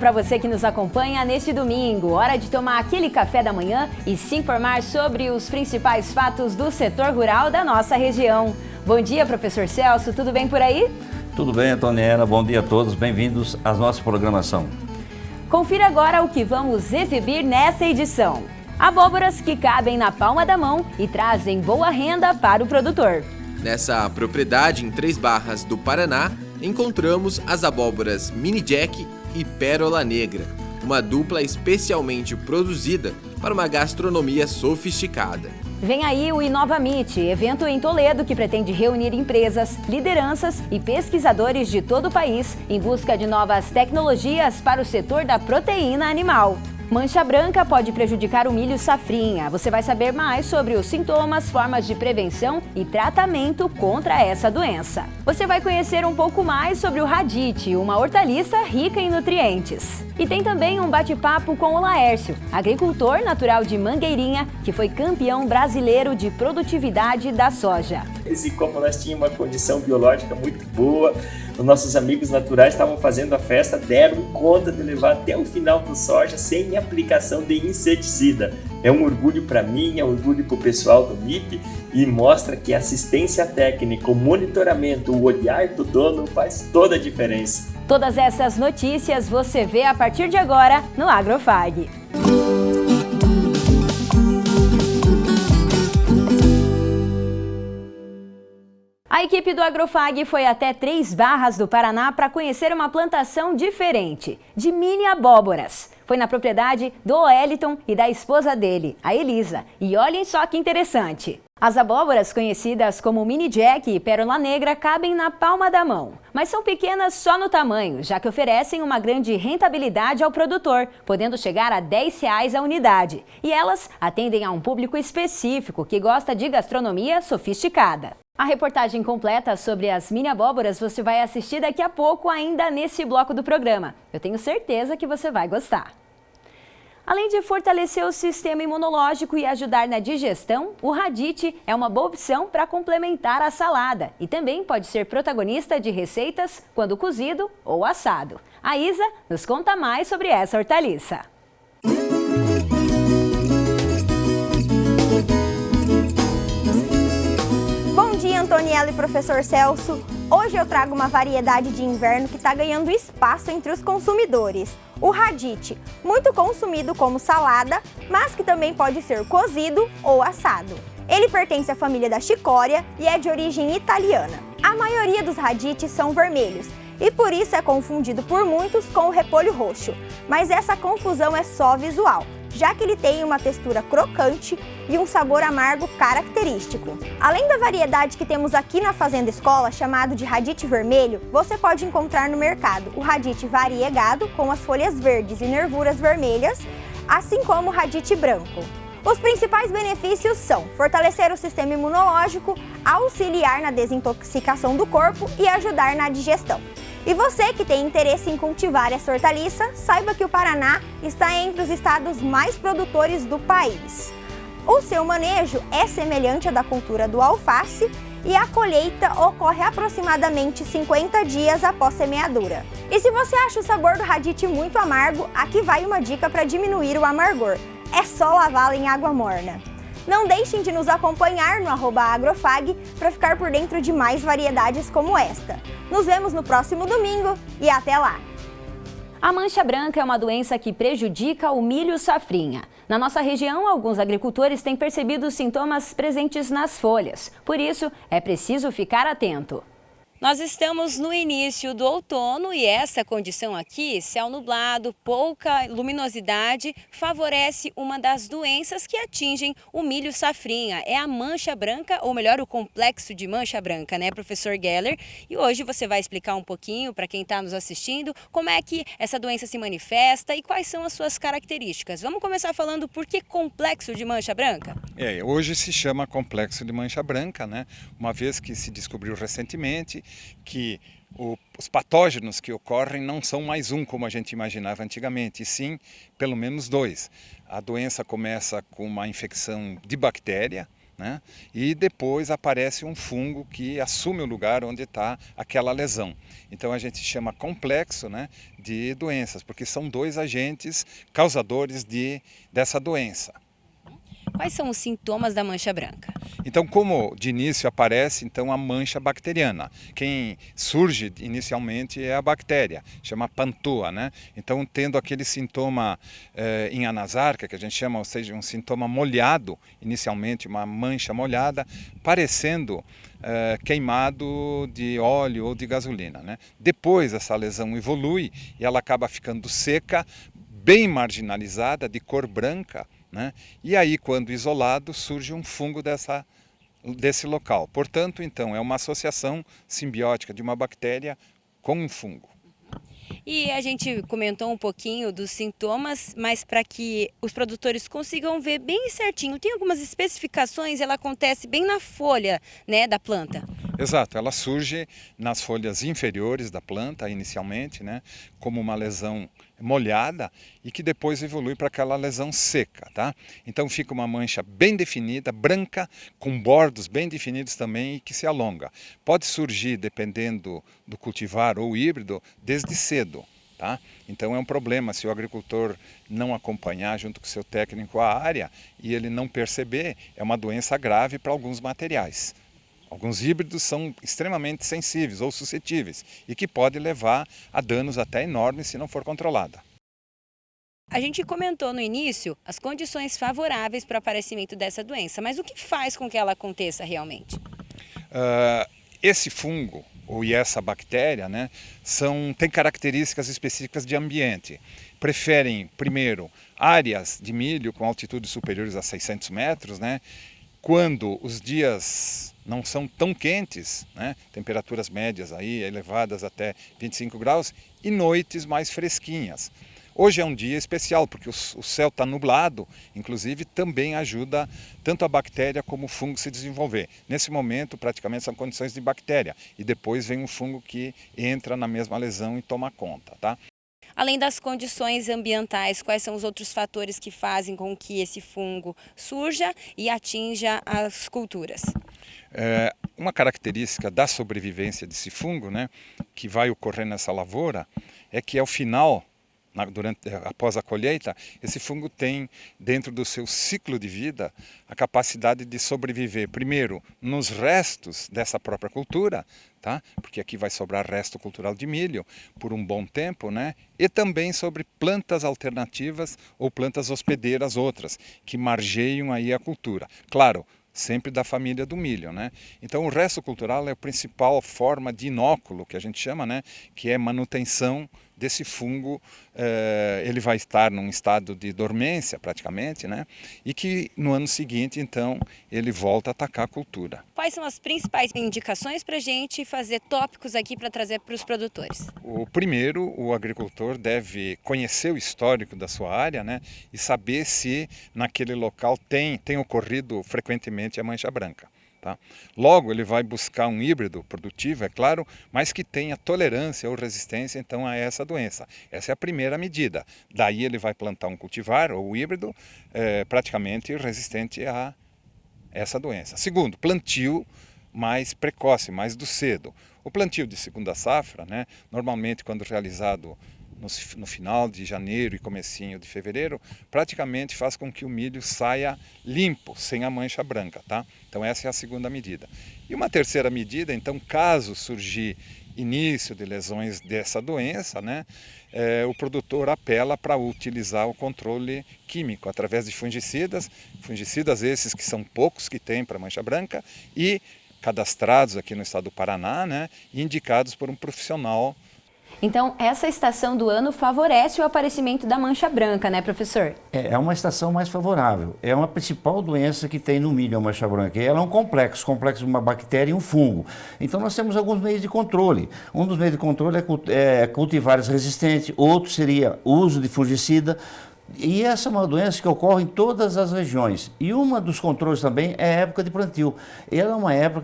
para você que nos acompanha neste domingo. Hora de tomar aquele café da manhã e se informar sobre os principais fatos do setor rural da nossa região. Bom dia, professor Celso, tudo bem por aí? Tudo bem, Antoniela, bom dia a todos, bem-vindos à nossa programação. Confira agora o que vamos exibir nessa edição. Abóboras que cabem na palma da mão e trazem boa renda para o produtor. Nessa propriedade em Três Barras do Paraná, encontramos as abóboras Mini Jack e Pérola Negra, uma dupla especialmente produzida para uma gastronomia sofisticada. Vem aí o Inova Meet, evento em Toledo que pretende reunir empresas, lideranças e pesquisadores de todo o país em busca de novas tecnologias para o setor da proteína animal. Mancha branca pode prejudicar o milho safrinha. Você vai saber mais sobre os sintomas, formas de prevenção e tratamento contra essa doença. Você vai conhecer um pouco mais sobre o radite, uma hortaliça rica em nutrientes. E tem também um bate-papo com o Laércio, agricultor natural de Mangueirinha, que foi campeão brasileiro de produtividade da soja. E como nós tínhamos uma condição biológica muito boa, os nossos amigos naturais estavam fazendo a festa, deram conta de levar até o final do soja sem aplicação de inseticida. É um orgulho para mim, é um orgulho para o pessoal do MIP e mostra que a assistência técnica, o monitoramento, o olhar do dono faz toda a diferença. Todas essas notícias você vê a partir de agora no Agrofag. A equipe do Agrofag foi até Três Barras do Paraná para conhecer uma plantação diferente, de mini abóboras. Foi na propriedade do Wellington e da esposa dele, a Elisa. E olhem só que interessante. As abóboras, conhecidas como Mini Jack e Pérola Negra, cabem na palma da mão. Mas são pequenas só no tamanho, já que oferecem uma grande rentabilidade ao produtor, podendo chegar a R$10 a unidade. E elas atendem a um público específico que gosta de gastronomia sofisticada. A reportagem completa sobre as mini abóboras você vai assistir daqui a pouco, ainda nesse bloco do programa. Eu tenho certeza que você vai gostar. Além de fortalecer o sistema imunológico e ajudar na digestão, o radite é uma boa opção para complementar a salada e também pode ser protagonista de receitas quando cozido ou assado. A Isa nos conta mais sobre essa hortaliça. Bom dia, Antoniela e professor Celso. Hoje eu trago uma variedade de inverno que está ganhando espaço entre os consumidores. O radite, muito consumido como salada, mas que também pode ser cozido ou assado. Ele pertence à família da chicória e é de origem italiana. A maioria dos radites são vermelhos e por isso é confundido por muitos com o repolho roxo. Mas essa confusão é só visual, já que ele tem uma textura crocante e um sabor amargo característico. Além da variedade que temos aqui na Fazenda Escola, chamado de radite vermelho, você pode encontrar no mercado o radite variegado, com as folhas verdes e nervuras vermelhas, assim como o radite branco. Os principais benefícios são fortalecer o sistema imunológico, auxiliar na desintoxicação do corpo e ajudar na digestão. E você que tem interesse em cultivar essa hortaliça, saiba que o Paraná está entre os estados mais produtores do país. O seu manejo é semelhante à da cultura do alface e a colheita ocorre aproximadamente 50 dias após semeadura. E se você acha o sabor do radite muito amargo, aqui vai uma dica para diminuir o amargor. É só lavá-lo em água morna. Não deixem de nos acompanhar no @agrofag para ficar por dentro de mais variedades como esta. Nos vemos no próximo domingo e até lá! A mancha branca é uma doença que prejudica o milho safrinha. Na nossa região, alguns agricultores têm percebido os sintomas presentes nas folhas. Por isso, é preciso ficar atento. Nós estamos no início do outono e essa condição aqui, céu nublado, pouca luminosidade, favorece uma das doenças que atingem o milho safrinha. É a mancha branca, ou melhor, o complexo de mancha branca, né, professor Geller? E hoje você vai explicar um pouquinho para quem está nos assistindo como é que essa doença se manifesta e quais são as suas características. Vamos começar falando por que complexo de mancha branca? Hoje se chama complexo de mancha branca, né? Uma vez que se descobriu recentemente que os patógenos que ocorrem não são mais um, como a gente imaginava antigamente, e sim pelo menos dois. A doença começa com uma infecção de bactéria, né? E depois aparece um fungo que assume o lugar onde está aquela lesão. Então a gente chama complexo, né, de doenças, porque são dois agentes causadores dessa doença. Quais são os sintomas da mancha branca? Então, como de início aparece então a mancha bacteriana. Quem surge inicialmente é a bactéria, chama Pantoa, né? Então, tendo aquele sintoma em anasarca, que a gente chama, ou seja, um sintoma molhado, inicialmente uma mancha molhada, parecendo queimado de óleo ou de gasolina, né? Depois essa lesão evolui e ela acaba ficando seca, bem marginalizada, de cor branca, né? E aí, quando isolado, surge um fungo desse local. Portanto, então, é uma associação simbiótica de uma bactéria com um fungo. E a gente comentou um pouquinho dos sintomas, mas para que os produtores consigam ver bem certinho, tem algumas especificações, ela acontece bem na folha, né, da planta. Exato, ela surge nas folhas inferiores da planta, inicialmente, né, como uma lesão molhada e que depois evolui para aquela lesão seca, tá? Então fica uma mancha bem definida, branca, com bordos bem definidos também e que se alonga. Pode surgir, dependendo do cultivar ou híbrido, desde cedo, tá? Então é um problema se o agricultor não acompanhar junto com o seu técnico a área e ele não perceber, é uma doença grave para alguns materiais. Alguns híbridos são extremamente sensíveis ou suscetíveis e que pode levar a danos até enormes se não for controlada. A gente comentou no início as condições favoráveis para o aparecimento dessa doença, mas o que faz com que ela aconteça realmente? Esse fungo e essa bactéria, né, têm características específicas de ambiente. Preferem, primeiro, áreas de milho com altitudes superiores a 600 metros, né, quando os dias não são tão quentes, né, temperaturas médias aí elevadas até 25 graus, e noites mais fresquinhas. Hoje é um dia especial, porque o céu está nublado, inclusive também ajuda tanto a bactéria como o fungo a se desenvolver. Nesse momento, praticamente são condições de bactéria, e depois vem um fungo que entra na mesma lesão e toma conta, tá? Além das condições ambientais, quais são os outros fatores que fazem com que esse fungo surja e atinja as culturas? Uma característica da sobrevivência desse fungo, né, que vai ocorrer nessa lavoura, é que ao final, após a colheita, esse fungo tem dentro do seu ciclo de vida a capacidade de sobreviver, primeiro, nos restos dessa própria cultura, tá? Porque aqui vai sobrar resto cultural de milho por um bom tempo, né? E também sobre plantas alternativas ou plantas hospedeiras outras, que margeiam aí a cultura. Claro, sempre da família do milho, né? Então o resto cultural é a principal forma de inóculo, que a gente chama, né? Que é manutenção desse fungo. Ele vai estar num estado de dormência praticamente, né? E que no ano seguinte, então, ele volta a atacar a cultura. Quais são as principais indicações para a gente fazer tópicos aqui para trazer para os produtores? O primeiro, o agricultor deve conhecer o histórico da sua área, né? E saber se naquele local tem ocorrido frequentemente a mancha branca. Tá? Logo, ele vai buscar um híbrido produtivo, é claro, mas que tenha tolerância ou resistência então a essa doença. Essa é a primeira medida. Daí ele vai plantar um cultivar ou híbrido praticamente resistente a essa doença. Segundo, plantio mais precoce, mais do cedo. O plantio de segunda safra, né, normalmente quando realizado no final de janeiro e comecinho de fevereiro, praticamente faz com que o milho saia limpo, sem a mancha branca, tá? Então essa é a segunda medida. E uma terceira medida, então, caso surgir início de lesões dessa doença, né, o produtor apela para utilizar o controle químico através de fungicidas esses que são poucos que tem para mancha branca e cadastrados aqui no estado do Paraná, né, e indicados por um profissional. Então, essa estação do ano favorece o aparecimento da mancha branca, né, professor? É uma estação mais favorável. É uma principal doença que tem no milho, a mancha branca. E ela é um complexo de uma bactéria e um fungo. Então, nós temos alguns meios de controle. Um dos meios de controle é cultivares resistentes, outro seria o uso de fungicida. E essa é uma doença que ocorre em todas as regiões. E um dos controles também é a época de plantio. Ela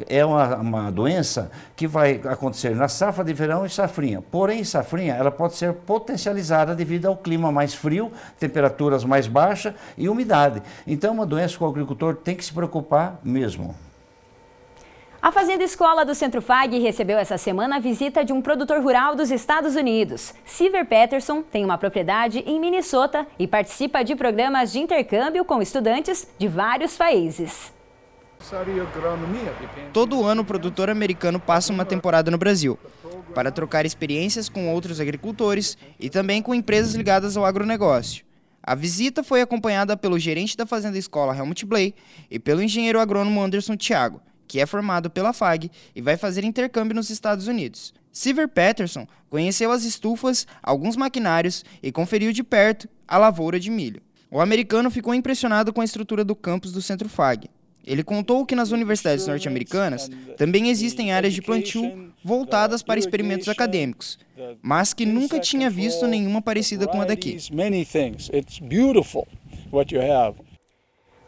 é uma doença que vai acontecer na safra de verão e safrinha. Porém, safrinha ela pode ser potencializada devido ao clima mais frio, temperaturas mais baixas e umidade. Então, é uma doença que o agricultor tem que se preocupar mesmo. A Fazenda Escola do Centro FAG recebeu essa semana a visita de um produtor rural dos Estados Unidos. Siver Peterson tem uma propriedade em Minnesota e participa de programas de intercâmbio com estudantes de vários países. Todo ano o produtor americano passa uma temporada no Brasil, para trocar experiências com outros agricultores e também com empresas ligadas ao agronegócio. A visita foi acompanhada pelo gerente da Fazenda Escola, Helmut Bley, e pelo engenheiro agrônomo Anderson Thiago, que é formado pela FAG e vai fazer intercâmbio nos Estados Unidos. Siver Peterson conheceu as estufas, alguns maquinários e conferiu de perto a lavoura de milho. O americano ficou impressionado com a estrutura do campus do Centro FAG. Ele contou que nas universidades norte-americanas também existem áreas de plantio voltadas para experimentos acadêmicos, mas que nunca tinha visto nenhuma parecida com a daqui.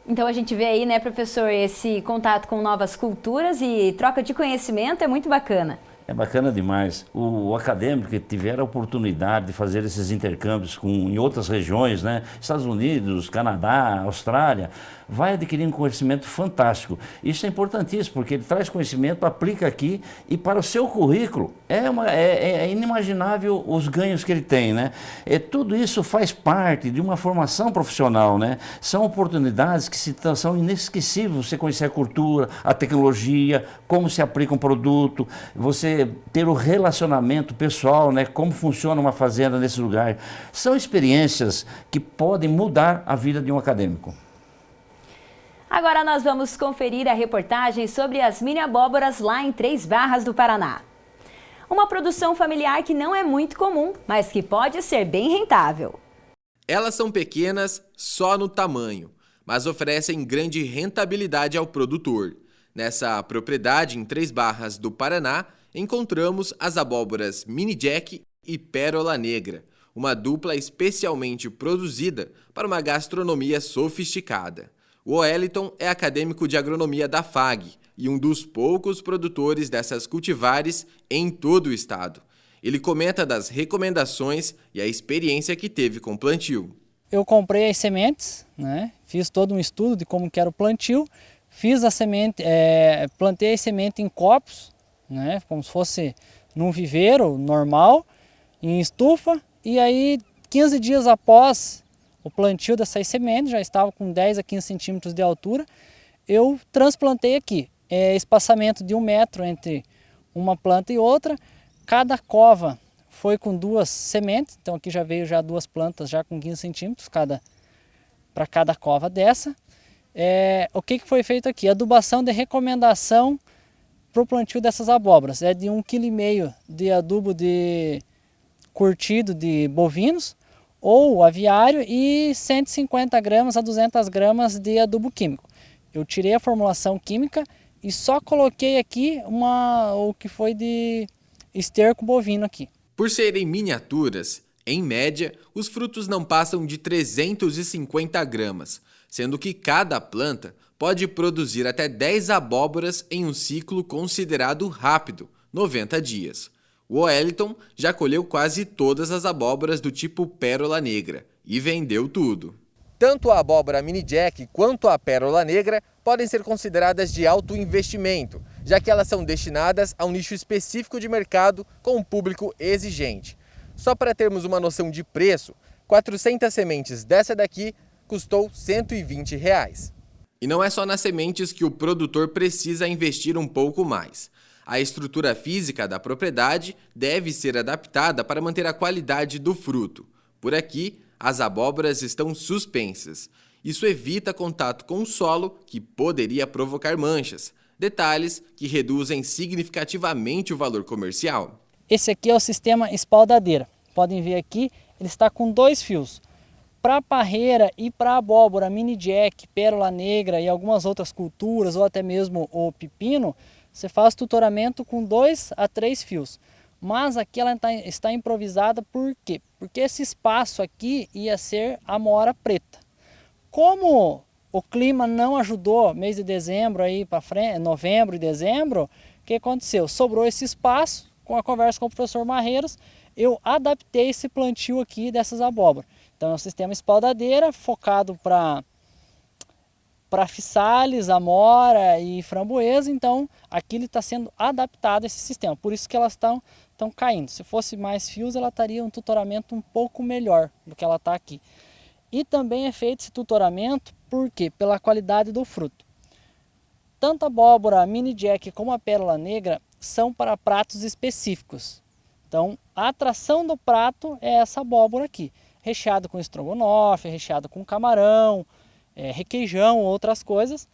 Então a gente vê aí, né, professor, esse contato com novas culturas e troca de conhecimento é muito bacana. É bacana demais. O acadêmico que tiver a oportunidade de fazer esses intercâmbios em outras regiões, né? Estados Unidos, Canadá, Austrália, vai adquirir um conhecimento fantástico. Isso é importantíssimo, porque ele traz conhecimento, aplica aqui e para o seu currículo é inimaginável os ganhos que ele tem, né? Tudo isso faz parte de uma formação profissional, né? São oportunidades que são inesquecíveis, você conhecer a cultura, a tecnologia, como se aplica um produto, você ter o relacionamento pessoal, né? Como funciona uma fazenda nesse lugar. São experiências que podem mudar a vida de um acadêmico. Agora nós vamos conferir a reportagem sobre as mini abóboras lá em Três Barras do Paraná. Uma produção familiar que não é muito comum, mas que pode ser bem rentável. Elas são pequenas só no tamanho, mas oferecem grande rentabilidade ao produtor. Nessa propriedade em Três Barras do Paraná, encontramos as abóboras Mini Jack e Pérola Negra, uma dupla especialmente produzida para uma gastronomia sofisticada. O Wellington é acadêmico de agronomia da FAG e um dos poucos produtores dessas cultivares em todo o estado. Ele comenta das recomendações e a experiência que teve com o plantio. Eu comprei as sementes, né? Fiz todo um estudo de como que era o plantio, fiz a semente, plantei a semente em copos, né? Como se fosse num viveiro normal, em estufa, e aí 15 dias após o plantio dessas sementes, já estava com 10 a 15 centímetros de altura, eu transplantei aqui. Espaçamento de 1 metro entre uma planta e outra. Cada cova foi com 2 sementes, então aqui já veio já 2 plantas já com 15 centímetros para cada cova dessa. O que foi feito aqui? Adubação de recomendação para o plantio dessas abóboras. É de 1,5 kg de adubo de curtido de bovinos, ou aviário, e 150 gramas a 200 gramas de adubo químico. Eu tirei a formulação química e só coloquei aqui o que foi de esterco bovino aqui. Por serem miniaturas, em média, os frutos não passam de 350 gramas, sendo que cada planta pode produzir até 10 abóboras em um ciclo considerado rápido, 90 dias. O Wellington já colheu quase todas as abóboras do tipo Pérola Negra e vendeu tudo. Tanto a abóbora Mini Jack quanto a Pérola Negra podem ser consideradas de alto investimento, já que elas são destinadas a um nicho específico de mercado com um público exigente. Só para termos uma noção de preço, 400 sementes dessa daqui custou R$ 120. E não é só nas sementes que o produtor precisa investir um pouco mais. A estrutura física da propriedade deve ser adaptada para manter a qualidade do fruto. Por aqui, as abóboras estão suspensas. Isso evita contato com o solo, que poderia provocar manchas, detalhes que reduzem significativamente o valor comercial. Esse aqui é o sistema espaldadeira. Podem ver aqui, ele está com 2 fios. Para a parreira e para a abóbora Mini Jack, Pérola Negra e algumas outras culturas, ou até mesmo o pepino, você faz tutoramento com 2 a 3 fios. Mas aqui ela está improvisada por quê? Porque esse espaço aqui ia ser amora preta. Como o clima não ajudou mês de dezembro aí para frente, novembro e dezembro, o que aconteceu? Sobrou esse espaço, com a conversa com o professor Marreiros, eu adaptei esse plantio aqui dessas abóboras. Então é um sistema espaldadeira focado para fissales, amora e framboesa, então aqui ele está sendo adaptado a esse sistema, por isso que elas estão caindo. Se fosse mais fios, ela estaria um tutoramento um pouco melhor do que ela está aqui. E também é feito esse tutoramento, por quê? Pela qualidade do fruto. Tanto a abóbora mini jack como a pérola negra são para pratos específicos. Então a atração do prato é essa abóbora aqui, recheado com estrogonofe, recheado com camarão, requeijão, outras coisas,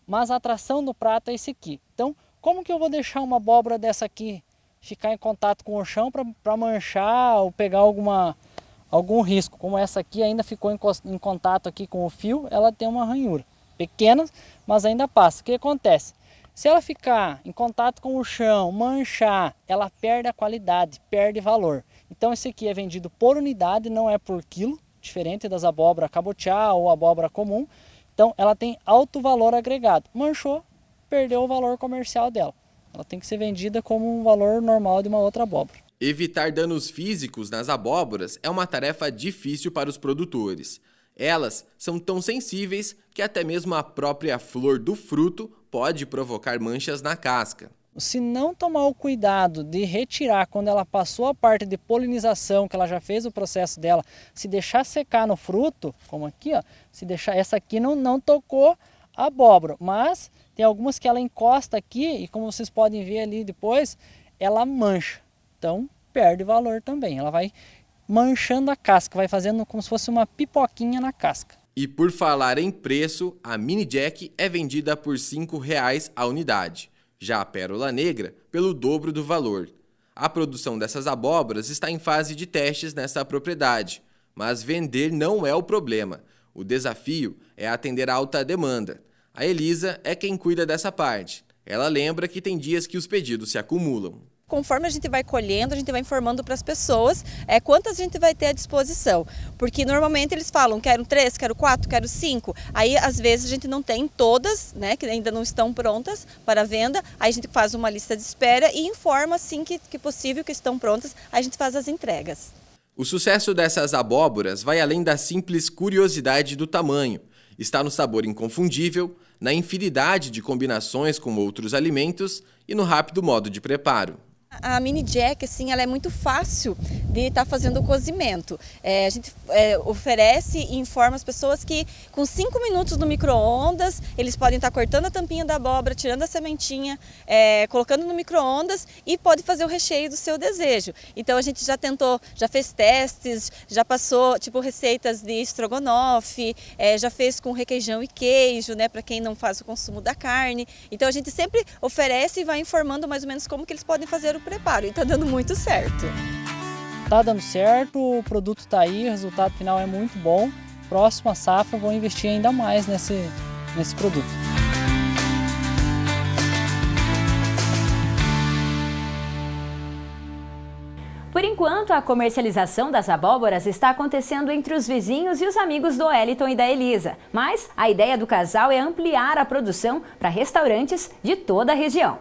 mas a atração do prato é esse aqui. Então, como que eu vou deixar uma abóbora dessa aqui ficar em contato com o chão para manchar ou pegar algum risco? Como essa aqui ainda ficou em contato aqui com o fio, ela tem uma ranhura. Pequena, mas ainda passa. O que acontece? Se ela ficar em contato com o chão, manchar, ela perde a qualidade, perde valor. Então esse aqui é vendido por unidade, não é por quilo, diferente das abóbora cabotiá ou abóbora comum. Então ela tem alto valor agregado. Manchou, perdeu o valor comercial dela. Ela tem que ser vendida como um valor normal de uma outra abóbora. Evitar danos físicos nas abóboras é uma tarefa difícil para os produtores. Elas são tão sensíveis que até mesmo a própria flor do fruto pode provocar manchas na casca. Se não tomar o cuidado de retirar quando ela passou a parte de polinização, que ela já fez o processo dela, se deixar secar no fruto, como aqui, ó, se deixar, essa aqui não tocou a abóbora, mas tem algumas que ela encosta aqui e como vocês podem ver ali depois, ela mancha. Então perde valor também, ela vai manchando a casca, vai fazendo como se fosse uma pipoquinha na casca. E por falar em preço, a mini jack é vendida por R$ 5,00 a unidade. Já a pérola negra, pelo dobro do valor. A produção dessas abóboras está em fase de testes nessa propriedade, mas vender não é o problema. O desafio é atender a alta demanda. A Elisa é quem cuida dessa parte. Ela lembra que tem dias que os pedidos se acumulam. Conforme a gente vai colhendo, a gente vai informando para as pessoas quantas a gente vai ter à disposição. Porque normalmente eles falam, quero 3, quero 4, quero 5. Aí às vezes a gente não tem todas, né, que ainda não estão prontas para venda. Aí a gente faz uma lista de espera e informa assim que possível que estão prontas, aí a gente faz as entregas. O sucesso dessas abóboras vai além da simples curiosidade do tamanho. Está no sabor inconfundível, na infinidade de combinações com outros alimentos e no rápido modo de preparo. A mini jack, assim, ela é muito fácil de estar fazendo o cozimento. A gente oferece e informa as pessoas que com 5 minutos no micro-ondas, eles podem estar cortando a tampinha da abóbora, tirando a sementinha, colocando no micro-ondas e pode fazer o recheio do seu desejo. Então a gente já tentou, já fez testes, já passou tipo receitas de estrogonofe, já fez com requeijão e queijo, né, para quem não faz o consumo da carne. Então a gente sempre oferece e vai informando mais ou menos como que eles podem fazer o preparo e está dando muito certo. Tá dando certo, o produto está aí, o resultado final é muito bom. Próxima safra vou investir ainda mais nesse produto. Por enquanto, a comercialização das abóboras está acontecendo entre os vizinhos e os amigos do Wellington e da Elisa. Mas a ideia do casal é ampliar a produção para restaurantes de toda a região.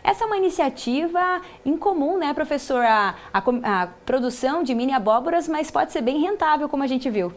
Essa é uma iniciativa incomum, né, professor? A produção de mini abóboras, mas pode ser bem rentável, como a gente viu.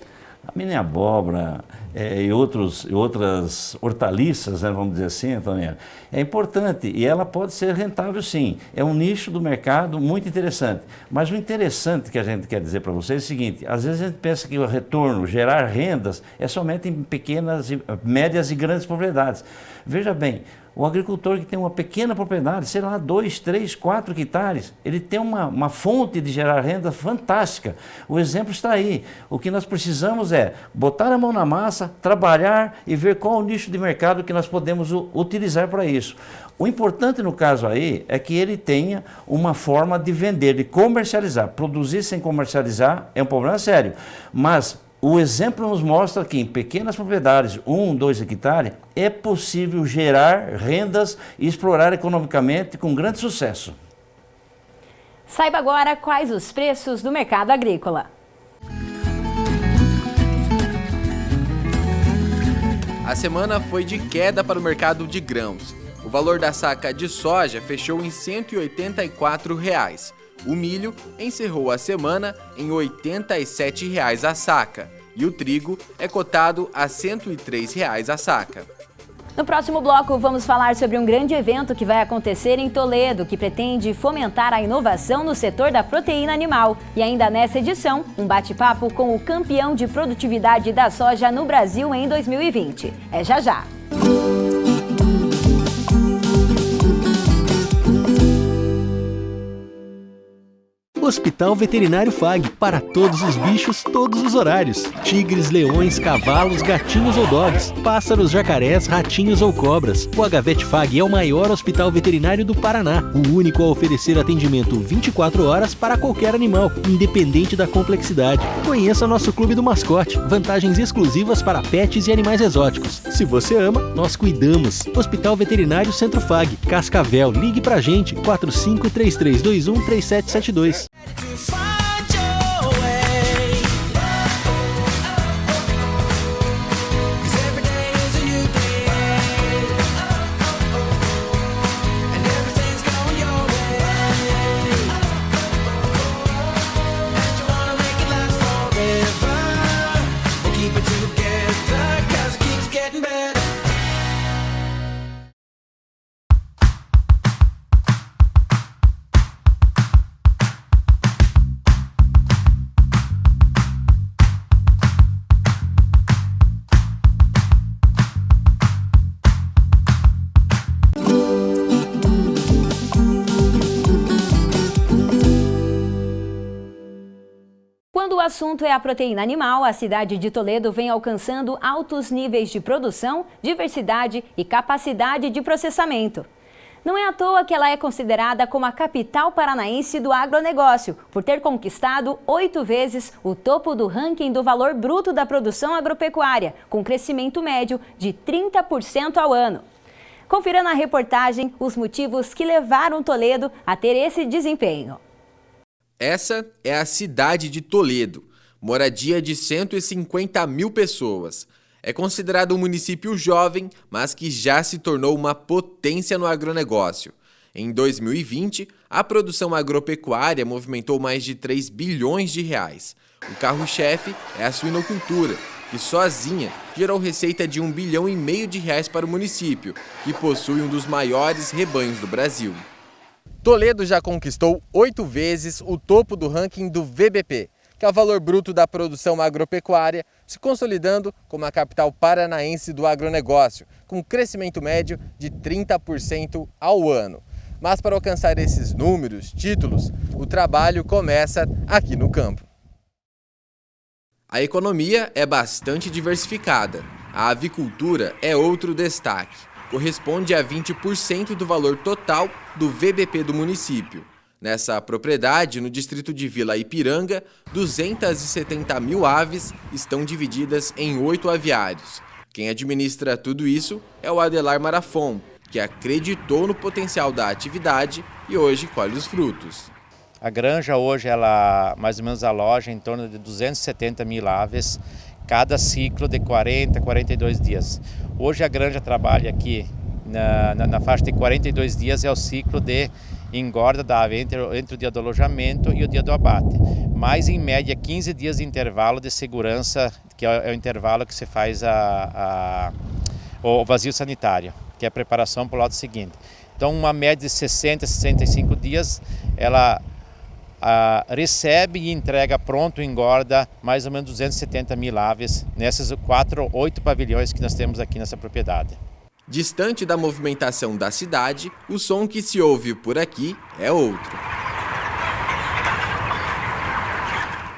A mini abóbora e outras hortaliças, né, vamos dizer assim, Antônia, é importante e ela pode ser rentável sim. É um nicho do mercado muito interessante. Mas o interessante que a gente quer dizer para vocês é o seguinte, às vezes a gente pensa que o retorno, gerar rendas, é somente em pequenas, médias e grandes propriedades. Veja bem, o agricultor que tem uma pequena propriedade, sei lá, 2, 3, 4 hectares, ele tem uma fonte de gerar renda fantástica. O exemplo está aí. O que nós precisamos é botar a mão na massa, trabalhar e ver qual o nicho de mercado que nós podemos utilizar para isso. O importante no caso aí é que ele tenha uma forma de vender, de comercializar. Produzir sem comercializar é um problema sério, mas o exemplo nos mostra que em pequenas propriedades, 1, 2 hectares, é possível gerar rendas e explorar economicamente com grande sucesso. Saiba agora quais os preços do mercado agrícola. A semana foi de queda para o mercado de grãos. O valor da saca de soja fechou em R$ 184. O milho encerrou a semana em R$ 87 a saca. E o trigo é cotado a R$ 103 a saca. No próximo bloco, vamos falar sobre um grande evento que vai acontecer em Toledo, que pretende fomentar a inovação no setor da proteína animal. E ainda nessa edição, um bate-papo com o campeão de produtividade da soja no Brasil em 2020. É já já! Hospital Veterinário FAG, para todos os bichos, todos os horários. Tigres, leões, cavalos, gatinhos ou dogs, pássaros, jacarés, ratinhos ou cobras. O HVet FAG é o maior hospital veterinário do Paraná, o único a oferecer atendimento 24 horas para qualquer animal, independente da complexidade. Conheça nosso Clube do Mascote, vantagens exclusivas para pets e animais exóticos. Se você ama, nós cuidamos. Hospital Veterinário Centro FAG, Cascavel, ligue pra gente, 4533213772. Quando o assunto é a proteína animal, a cidade de Toledo vem alcançando altos níveis de produção, diversidade e capacidade de processamento. Não é à toa que ela é considerada como a capital paranaense do agronegócio, por ter conquistado 8 vezes o topo do ranking do valor bruto da produção agropecuária, com crescimento médio de 30% ao ano. Confira na reportagem os motivos que levaram Toledo a ter esse desempenho. Essa é a cidade de Toledo, moradia de 150 mil pessoas. É considerado um município jovem, mas que já se tornou uma potência no agronegócio. Em 2020, a produção agropecuária movimentou mais de 3 bilhões de reais. O carro-chefe é a suinocultura, que sozinha gerou receita de 1,5 bilhão de reais para o município, que possui um dos maiores rebanhos do Brasil. Toledo já conquistou 8 vezes o topo do ranking do VBP, que é o valor bruto da produção agropecuária, se consolidando como a capital paranaense do agronegócio, com crescimento médio de 30% ao ano. Mas para alcançar esses números, títulos, o trabalho começa aqui no campo. A economia é bastante diversificada. A avicultura é outro destaque. Corresponde a 20% do valor total do VBP do município. Nessa propriedade, no distrito de Vila Ipiranga, 270 mil aves estão divididas em 8 aviários. Quem administra tudo isso é o Adelar Marafon, que acreditou no potencial da atividade e hoje colhe os frutos. A granja hoje, ela mais ou menos aloja em torno de 270 mil aves, cada ciclo de 40 a 42 dias. Hoje a granja trabalha aqui na faixa de 42 dias, é o ciclo de engorda da ave entre o dia do alojamento e o dia do abate. Mais em média 15 dias de intervalo de segurança, que é o intervalo que se faz o vazio sanitário, que é a preparação para o lote seguinte. Então uma média de 60 a 65 dias, ela recebe e entrega pronto, engorda mais ou menos 270 mil aves nesses 8 pavilhões que nós temos aqui nessa propriedade. Distante da movimentação da cidade, o som que se ouve por aqui é outro.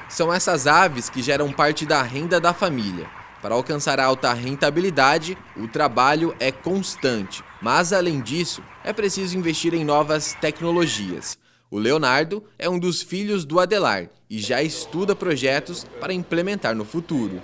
São essas aves que geram parte da renda da família. Para alcançar a alta rentabilidade, o trabalho é constante. Mas, além disso, é preciso investir em novas tecnologias. O Leonardo é um dos filhos do Adelar e já estuda projetos para implementar no futuro.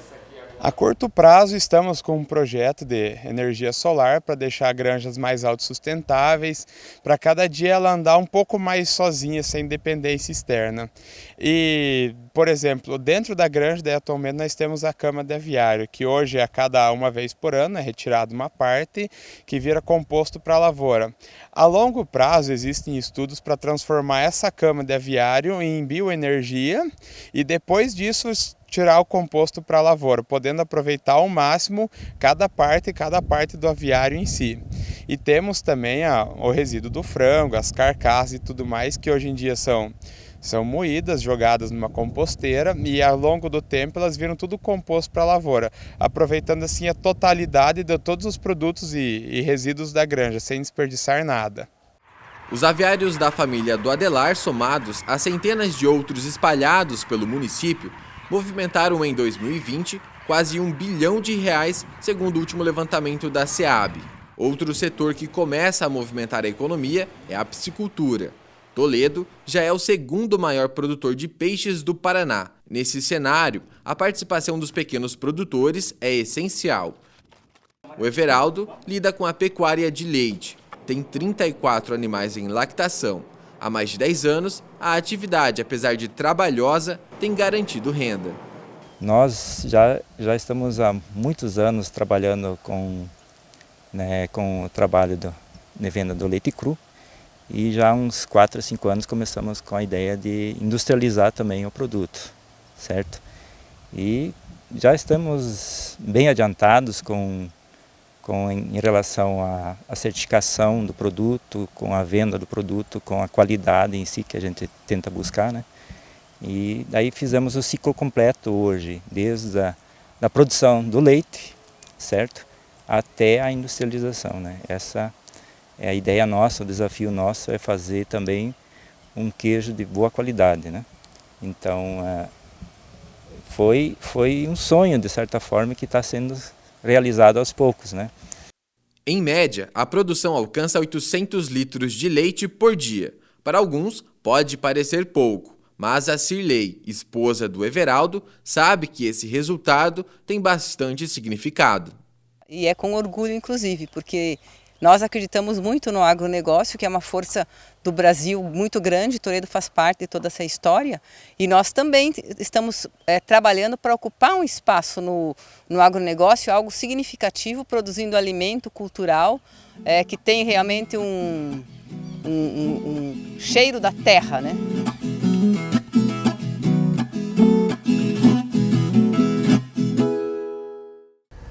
A curto prazo, estamos com um projeto de energia solar para deixar granjas mais autossustentáveis, para cada dia ela andar um pouco mais sozinha, sem dependência externa. E, por exemplo, dentro da granja, atualmente nós temos a cama de aviário, que hoje a cada uma vez por ano é retirada uma parte que vira composto para a lavoura. A longo prazo existem estudos para transformar essa cama de aviário em bioenergia e depois disso tirar o composto para a lavoura, podendo aproveitar ao máximo cada parte do aviário em si. E temos também o resíduo do frango, as carcaças e tudo mais, que hoje em dia são moídas, jogadas numa composteira e ao longo do tempo elas viram tudo composto para a lavoura, aproveitando assim a totalidade de todos os produtos e resíduos da granja, sem desperdiçar nada. Os aviários da família do Adelar, somados a centenas de outros espalhados pelo município, movimentaram em 2020 quase R$1 bilhão, segundo o último levantamento da SEAB. Outro setor que começa a movimentar a economia é a piscicultura. Toledo já é o segundo maior produtor de peixes do Paraná. Nesse cenário, a participação dos pequenos produtores é essencial. O Everaldo lida com a pecuária de leite. Tem 34 animais em lactação. Há mais de 10 anos, a atividade, apesar de trabalhosa, tem garantido renda. Nós já estamos há muitos anos trabalhando com o trabalho de venda do leite cru e já há uns 4 a 5 anos começamos com a ideia de industrializar também o produto, certo? E já estamos bem adiantados em relação à certificação do produto, com a venda do produto, com a qualidade em si que a gente tenta buscar, né? E daí fizemos o ciclo completo hoje, desde a produção do leite, certo? Até a industrialização, né? Essa é a ideia nossa, o desafio nosso é fazer também um queijo de boa qualidade, né? Então, foi um sonho, de certa forma, que está sendo realizado aos poucos, né? Em média, a produção alcança 800 litros de leite por dia. Para alguns, pode parecer pouco, mas a Cirlei, esposa do Everaldo, sabe que esse resultado tem bastante significado. E é com orgulho, inclusive, porque nós acreditamos muito no agronegócio, que é uma força do Brasil muito grande. Toledo faz parte de toda essa história e nós também estamos trabalhando para ocupar um espaço no agronegócio, algo significativo, produzindo alimento cultural que tem realmente um cheiro da terra, né?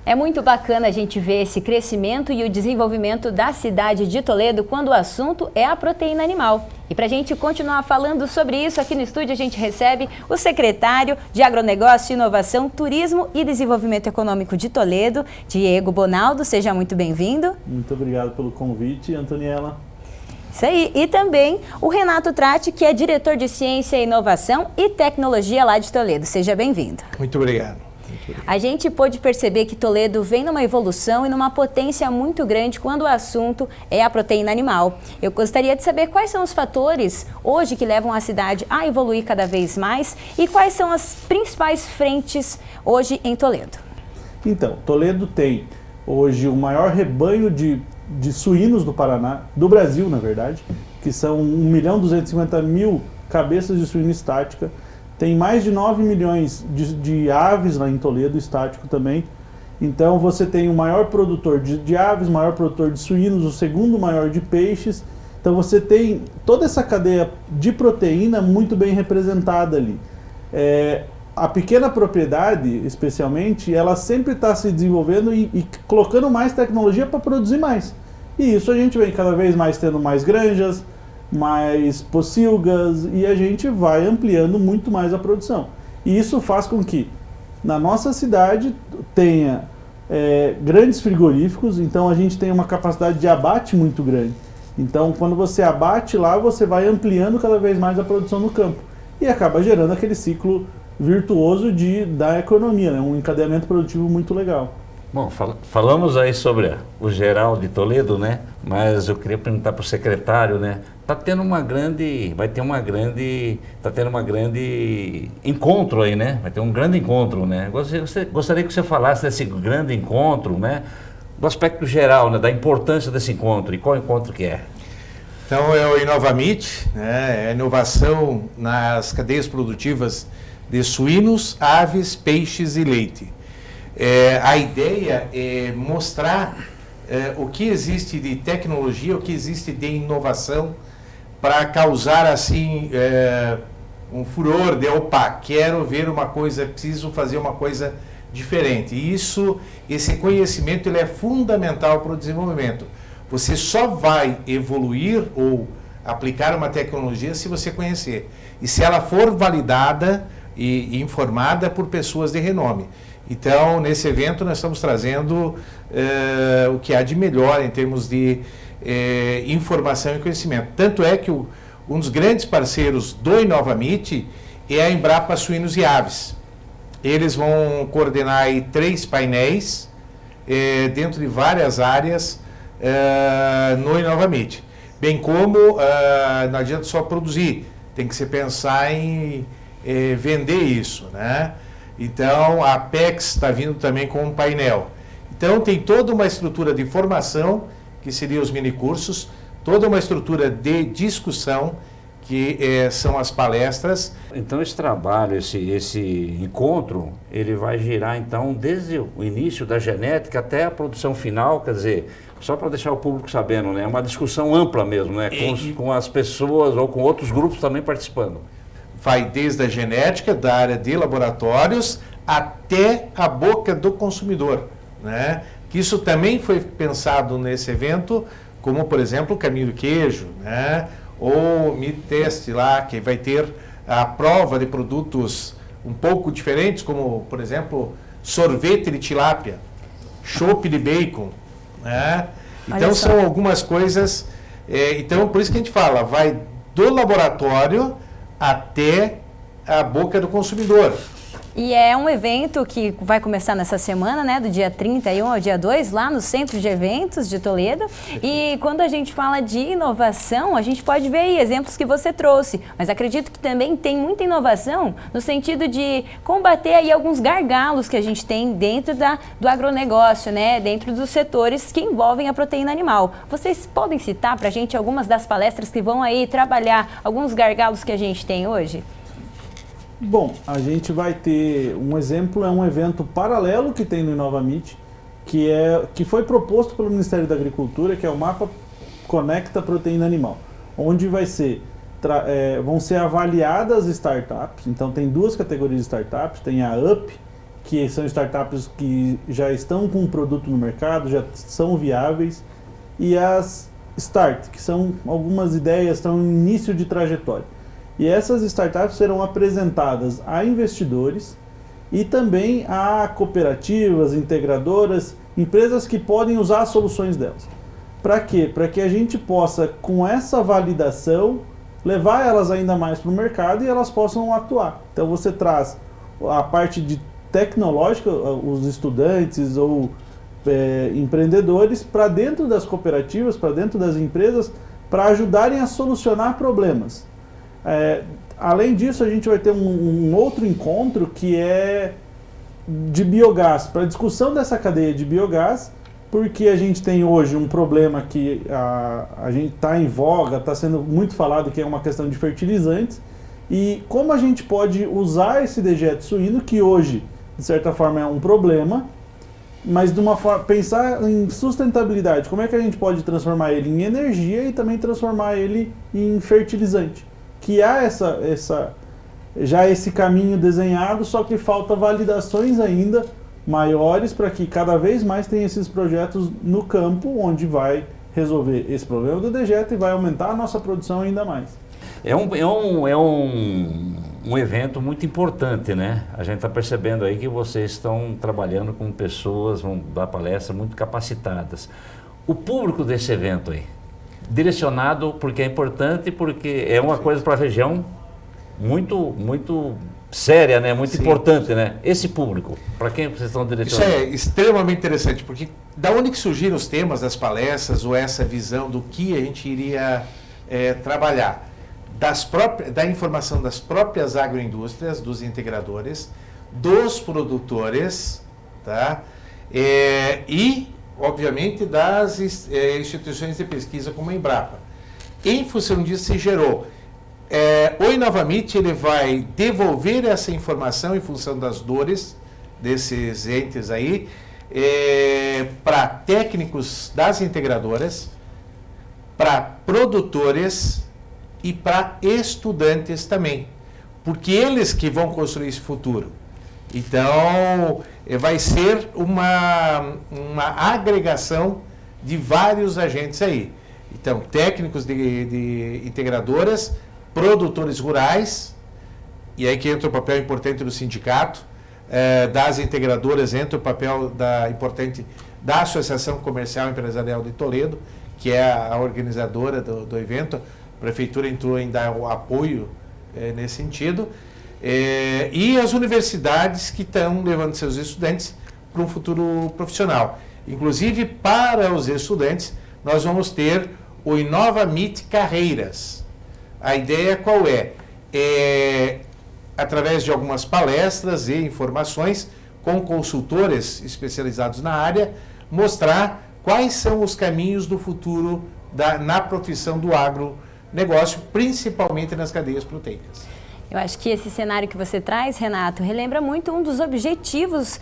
É muito bacana a gente ver esse crescimento e o desenvolvimento da cidade de Toledo quando o assunto é a proteína animal. E para a gente continuar falando sobre isso, aqui no estúdio a gente recebe o secretário de Agronegócio, Inovação, Turismo e Desenvolvimento Econômico de Toledo, Diego Bonaldo. Seja muito bem-vindo. Muito obrigado pelo convite, Antoniela. Isso aí. E também o Renato Trati, que é diretor de Ciência, Inovação e Tecnologia lá de Toledo. Seja bem-vindo. Muito obrigado. A gente pôde perceber que Toledo vem numa evolução e numa potência muito grande quando o assunto é a proteína animal. Eu gostaria de saber quais são os fatores hoje que levam a cidade a evoluir cada vez mais e quais são as principais frentes hoje em Toledo. Então, Toledo tem hoje o maior rebanho de suínos do Paraná, do Brasil na verdade, que são 1.250.000 cabeças de suíno estática. Tem mais de 9 milhões de aves lá em Toledo, estático também. Então você tem o maior produtor de aves, o maior produtor de suínos, o segundo maior de peixes. Então você tem toda essa cadeia de proteína muito bem representada ali. A pequena propriedade, especialmente, ela sempre está se desenvolvendo e colocando mais tecnologia para produzir mais. E isso a gente vem cada vez mais tendo mais granjas, mais pocilgas e a gente vai ampliando muito mais a produção. E isso faz com que na nossa cidade tenha grandes frigoríficos, então a gente tem uma capacidade de abate muito grande. Então quando você abate lá, você vai ampliando cada vez mais a produção no campo e acaba gerando aquele ciclo virtuoso da economia, né? Um encadeamento produtivo muito legal. Bom, falamos aí sobre o geral de Toledo, né? Mas eu queria perguntar para o secretário, né? vai ter uma grande encontro aí, né? Vai ter um grande encontro, né? Gostaria que você falasse desse grande encontro, né? Do aspecto geral, né? Da importância desse encontro e qual encontro que é. Então é o InovaMeet, né? É a inovação nas cadeias produtivas de suínos, aves, peixes e leite. A ideia é mostrar o que existe de tecnologia, o que existe de inovação para causar assim um furor de opa, quero ver uma coisa, preciso fazer uma coisa diferente. E esse conhecimento ele é fundamental para o desenvolvimento. Você só vai evoluir ou aplicar uma tecnologia se você conhecer. E se ela for validada e informada por pessoas de renome. Então, nesse evento, nós estamos trazendo o que há de melhor em termos de informação e conhecimento. Tanto é que um dos grandes parceiros do InovaMeet é a Embrapa Suínos e Aves. Eles vão coordenar aí 3 painéis dentro de várias áreas no InovaMeet. Bem como não adianta só produzir, tem que se pensar em vender isso, né? Então, a Apex está vindo também com um painel. Então, tem toda uma estrutura de formação, que seria os minicursos, toda uma estrutura de discussão, que são as palestras. Então, esse trabalho, esse encontro, ele vai girar, então, desde o início da genética até a produção final, quer dizer, só para deixar o público sabendo, né? É uma discussão ampla mesmo, né? Com as pessoas ou com outros grupos também participando. Vai desde a genética, da área de laboratórios, até a boca do consumidor, né? Que isso também foi pensado nesse evento, como, por exemplo, o caminho do queijo, né? Ou o Meat Test lá, que vai ter a prova de produtos um pouco diferentes, como, por exemplo, sorvete de tilápia, chopp de bacon, né? Então, são algumas coisas... então, por isso que a gente fala, vai do laboratório até a boca do consumidor. E é um evento que vai começar nessa semana, né, do dia 31 ao dia 2, lá no Centro de Eventos de Toledo. E quando a gente fala de inovação, a gente pode ver aí exemplos que você trouxe, mas acredito que também tem muita inovação no sentido de combater aí alguns gargalos que a gente tem dentro do agronegócio, né, dentro dos setores que envolvem a proteína animal. Vocês podem citar para a gente algumas das palestras que vão aí trabalhar alguns gargalos que a gente tem hoje? Bom, a gente vai ter um exemplo, é um evento paralelo que tem no InovaMeet, que foi proposto pelo Ministério da Agricultura, que é o Mapa Conecta Proteína Animal, onde vão ser avaliadas startups. Então tem 2 categorias de startups, tem a UP, que são startups que já estão com um produto no mercado, já são viáveis, e as Start, que são algumas ideias, estão em início de trajetória. E essas startups serão apresentadas a investidores e também a cooperativas, integradoras, empresas que podem usar as soluções delas. Para quê? Para que a gente possa, com essa validação, levar elas ainda mais para o mercado e elas possam atuar. Então você traz a parte de tecnológica, os estudantes ou empreendedores, para dentro das cooperativas, para dentro das empresas, para ajudarem a solucionar problemas. Além disso, a gente vai ter um outro encontro que é de biogás, para discussão dessa cadeia de biogás, porque a gente tem hoje um problema que a gente está em voga, está sendo muito falado, que é uma questão de fertilizantes, e como a gente pode usar esse dejeto suíno, que hoje, de certa forma, é um problema, mas de uma forma, pensar em sustentabilidade, como é que a gente pode transformar ele em energia e também transformar ele em fertilizante. Que há já esse caminho desenhado, só que falta validações ainda maiores para que cada vez mais tenha esses projetos no campo, onde vai resolver esse problema do dejeto e vai aumentar a nossa produção ainda mais. É um evento muito importante, né? A gente está percebendo aí que vocês estão trabalhando com pessoas, vão dar palestras muito capacitadas. O público desse evento aí, direcionado porque é importante, porque é uma coisa para a região muito séria, né? Muito importante, né? Esse público, para quem vocês estão direcionando? Isso é extremamente interessante, porque da onde que surgiram os temas das palestras ou essa visão do que a gente iria trabalhar da informação das próprias agroindústrias, dos integradores, dos produtores, tá? E, obviamente, das instituições de pesquisa como a Embrapa. Em função disso, se gerou. O Inovamit, ele vai devolver essa informação em função das dores desses entes aí, para técnicos das integradoras, para produtores e para estudantes também, porque eles que vão construir esse futuro. Então, vai ser uma agregação de vários agentes aí. Então, técnicos de integradoras, produtores rurais, e aí que entra o papel importante do sindicato, das integradoras, entra o papel importante da Associação Comercial Empresarial de Toledo, que é a organizadora do evento. A Prefeitura entrou em dar o apoio nesse sentido. E as universidades que estão levando seus estudantes para um futuro profissional. Inclusive, para os estudantes, nós vamos ter o Inovamit Carreiras. A ideia qual é? Através de algumas palestras e informações com consultores especializados na área, mostrar quais são os caminhos do futuro na profissão do agronegócio, principalmente nas cadeias proteicas. Eu acho que esse cenário que você traz, Renato, relembra muito um dos objetivos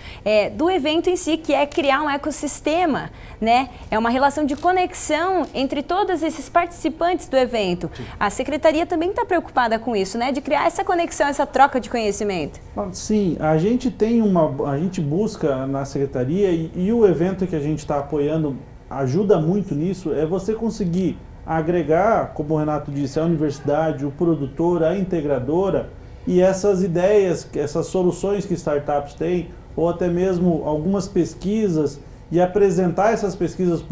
do evento em si, que é criar um ecossistema, né? É uma relação de conexão entre todos esses participantes do evento. Sim. A Secretaria também está preocupada com isso, né? De criar essa conexão, essa troca de conhecimento. Sim, a gente busca na Secretaria e o evento que a gente está apoiando ajuda muito nisso, é você conseguir agregar, como o Renato disse, a universidade, o produtor, a integradora e essas ideias, essas soluções que startups têm, ou até mesmo algumas pesquisas, e apresentar essas pesquisas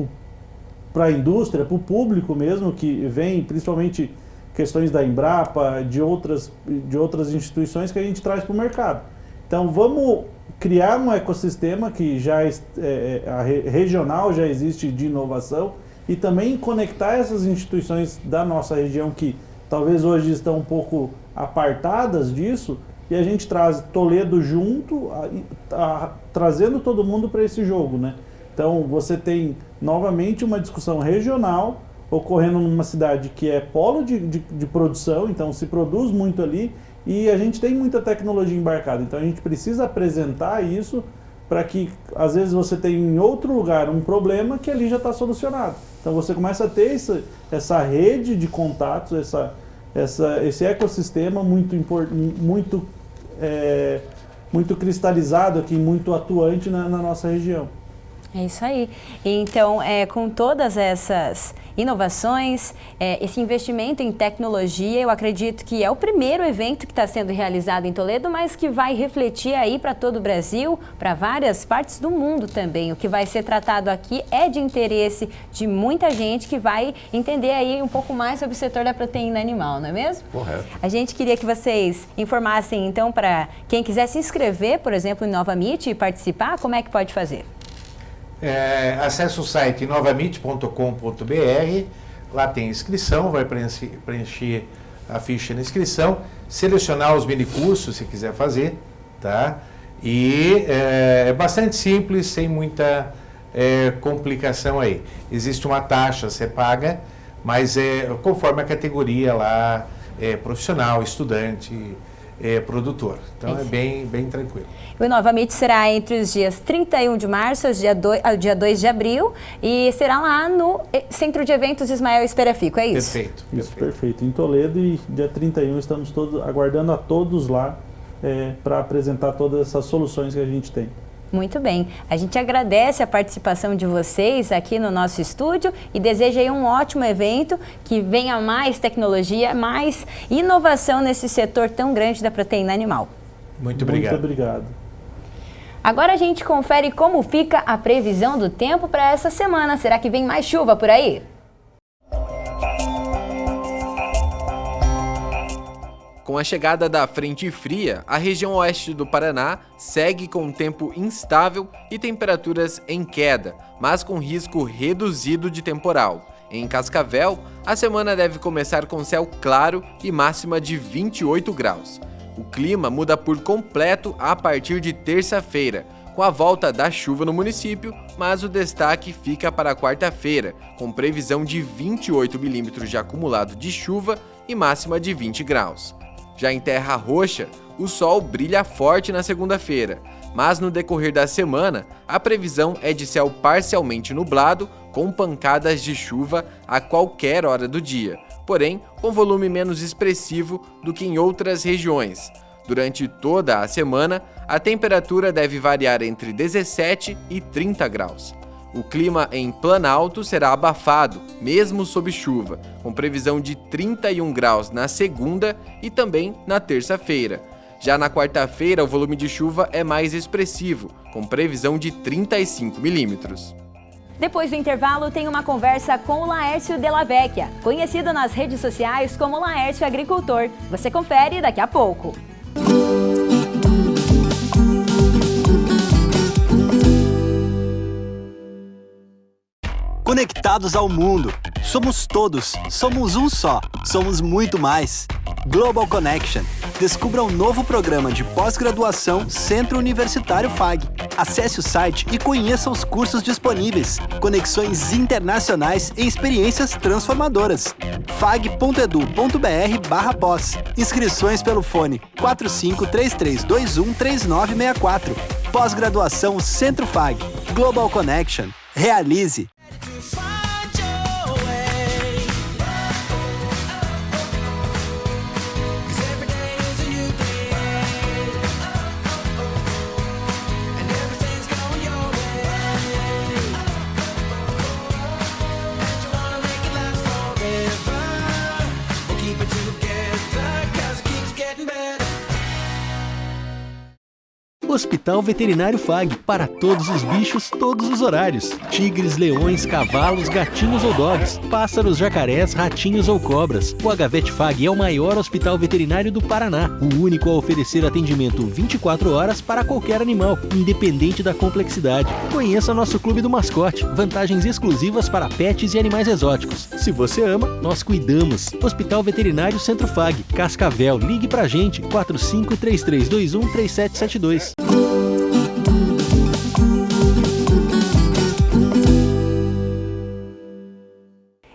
para a indústria, para o público mesmo, que vem principalmente questões da Embrapa, de outras instituições que a gente traz para o mercado. Então vamos criar um ecossistema que já regional já existe de inovação, e também conectar essas instituições da nossa região que talvez hoje estão um pouco apartadas disso, e a gente traz Toledo junto, trazendo todo mundo para esse jogo, né? Então você tem novamente uma discussão regional ocorrendo numa cidade que é polo de produção, então se produz muito ali, e a gente tem muita tecnologia embarcada, então a gente precisa apresentar isso para que, às vezes, você tem em outro lugar um problema que ali já está solucionado. Então você começa a ter essa rede de contatos, esse ecossistema muito cristalizado aqui, muito atuante na nossa região. É isso aí. Então, com todas essas inovações, esse investimento em tecnologia, eu acredito que é o primeiro evento que está sendo realizado em Toledo, mas que vai refletir aí para todo o Brasil, para várias partes do mundo também. O que vai ser tratado aqui é de interesse de muita gente que vai entender aí um pouco mais sobre o setor da proteína animal, não é mesmo? Correto. A gente queria que vocês informassem, então, para quem quiser se inscrever, por exemplo, em Inovamit e participar, como é que pode fazer? Acesse o site inovamit.com.br, lá tem inscrição, vai preencher a ficha de inscrição, selecionar os minicursos se quiser fazer, tá? E é bastante simples, sem muita complicação aí. Existe uma taxa a ser paga, mas conforme a categoria lá, profissional, estudante, produtor. Então é bem tranquilo. O Inovamit será entre os dias 31 de março ao dia 2 de abril e será lá no Centro de Eventos Ismael Esperafico, é isso? Perfeito. Isso, perfeito. Em Toledo, e dia 31 estamos aguardando a todos lá para apresentar todas essas soluções que a gente tem. Muito bem. A gente agradece a participação de vocês aqui no nosso estúdio e deseja aí um ótimo evento, que venha mais tecnologia, mais inovação nesse setor tão grande da proteína animal. Muito obrigado. Muito obrigado. Agora a gente confere como fica a previsão do tempo para essa semana. Será que vem mais chuva por aí? Com a chegada da frente fria, a região oeste do Paraná segue com um tempo instável e temperaturas em queda, mas com risco reduzido de temporal. Em Cascavel, a semana deve começar com céu claro e máxima de 28 graus. O clima muda por completo a partir de terça-feira, com a volta da chuva no município, mas o destaque fica para a quarta-feira, com previsão de 28 milímetros de acumulado de chuva e máxima de 20 graus. Já em Terra Roxa, o sol brilha forte na segunda-feira, mas no decorrer da semana, a previsão é de céu parcialmente nublado, com pancadas de chuva a qualquer hora do dia, porém com volume menos expressivo do que em outras regiões. Durante toda a semana, a temperatura deve variar entre 17 e 30 graus. O clima em Planalto será abafado, mesmo sob chuva, com previsão de 31 graus na segunda e também na terça-feira. Já na quarta-feira, o volume de chuva é mais expressivo, com previsão de 35 milímetros. Depois do intervalo, tem uma conversa com o Laércio Della Vecchia, conhecido nas redes sociais como Laércio Agricultor. Você confere daqui a pouco. Conectados ao mundo. Somos todos. Somos um só. Somos muito mais. Global Connection. Descubra um novo programa de pós-graduação Centro Universitário FAG. Acesse o site e conheça os cursos disponíveis. Conexões internacionais e experiências transformadoras. fag.edu.br/pós. Inscrições pelo fone 4533213964. Pós-graduação Centro FAG. Global Connection. Realize. Hospital Veterinário FAG, para todos os bichos, todos os horários. Tigres, leões, cavalos, gatinhos ou dogs, pássaros, jacarés, ratinhos ou cobras. O HVET FAG é o maior hospital veterinário do Paraná, o único a oferecer atendimento 24 horas para qualquer animal, independente da complexidade. Conheça nosso Clube do Mascote, vantagens exclusivas para pets e animais exóticos. Se você ama, nós cuidamos. Hospital Veterinário Centro FAG, Cascavel, ligue pra gente, 4533213772.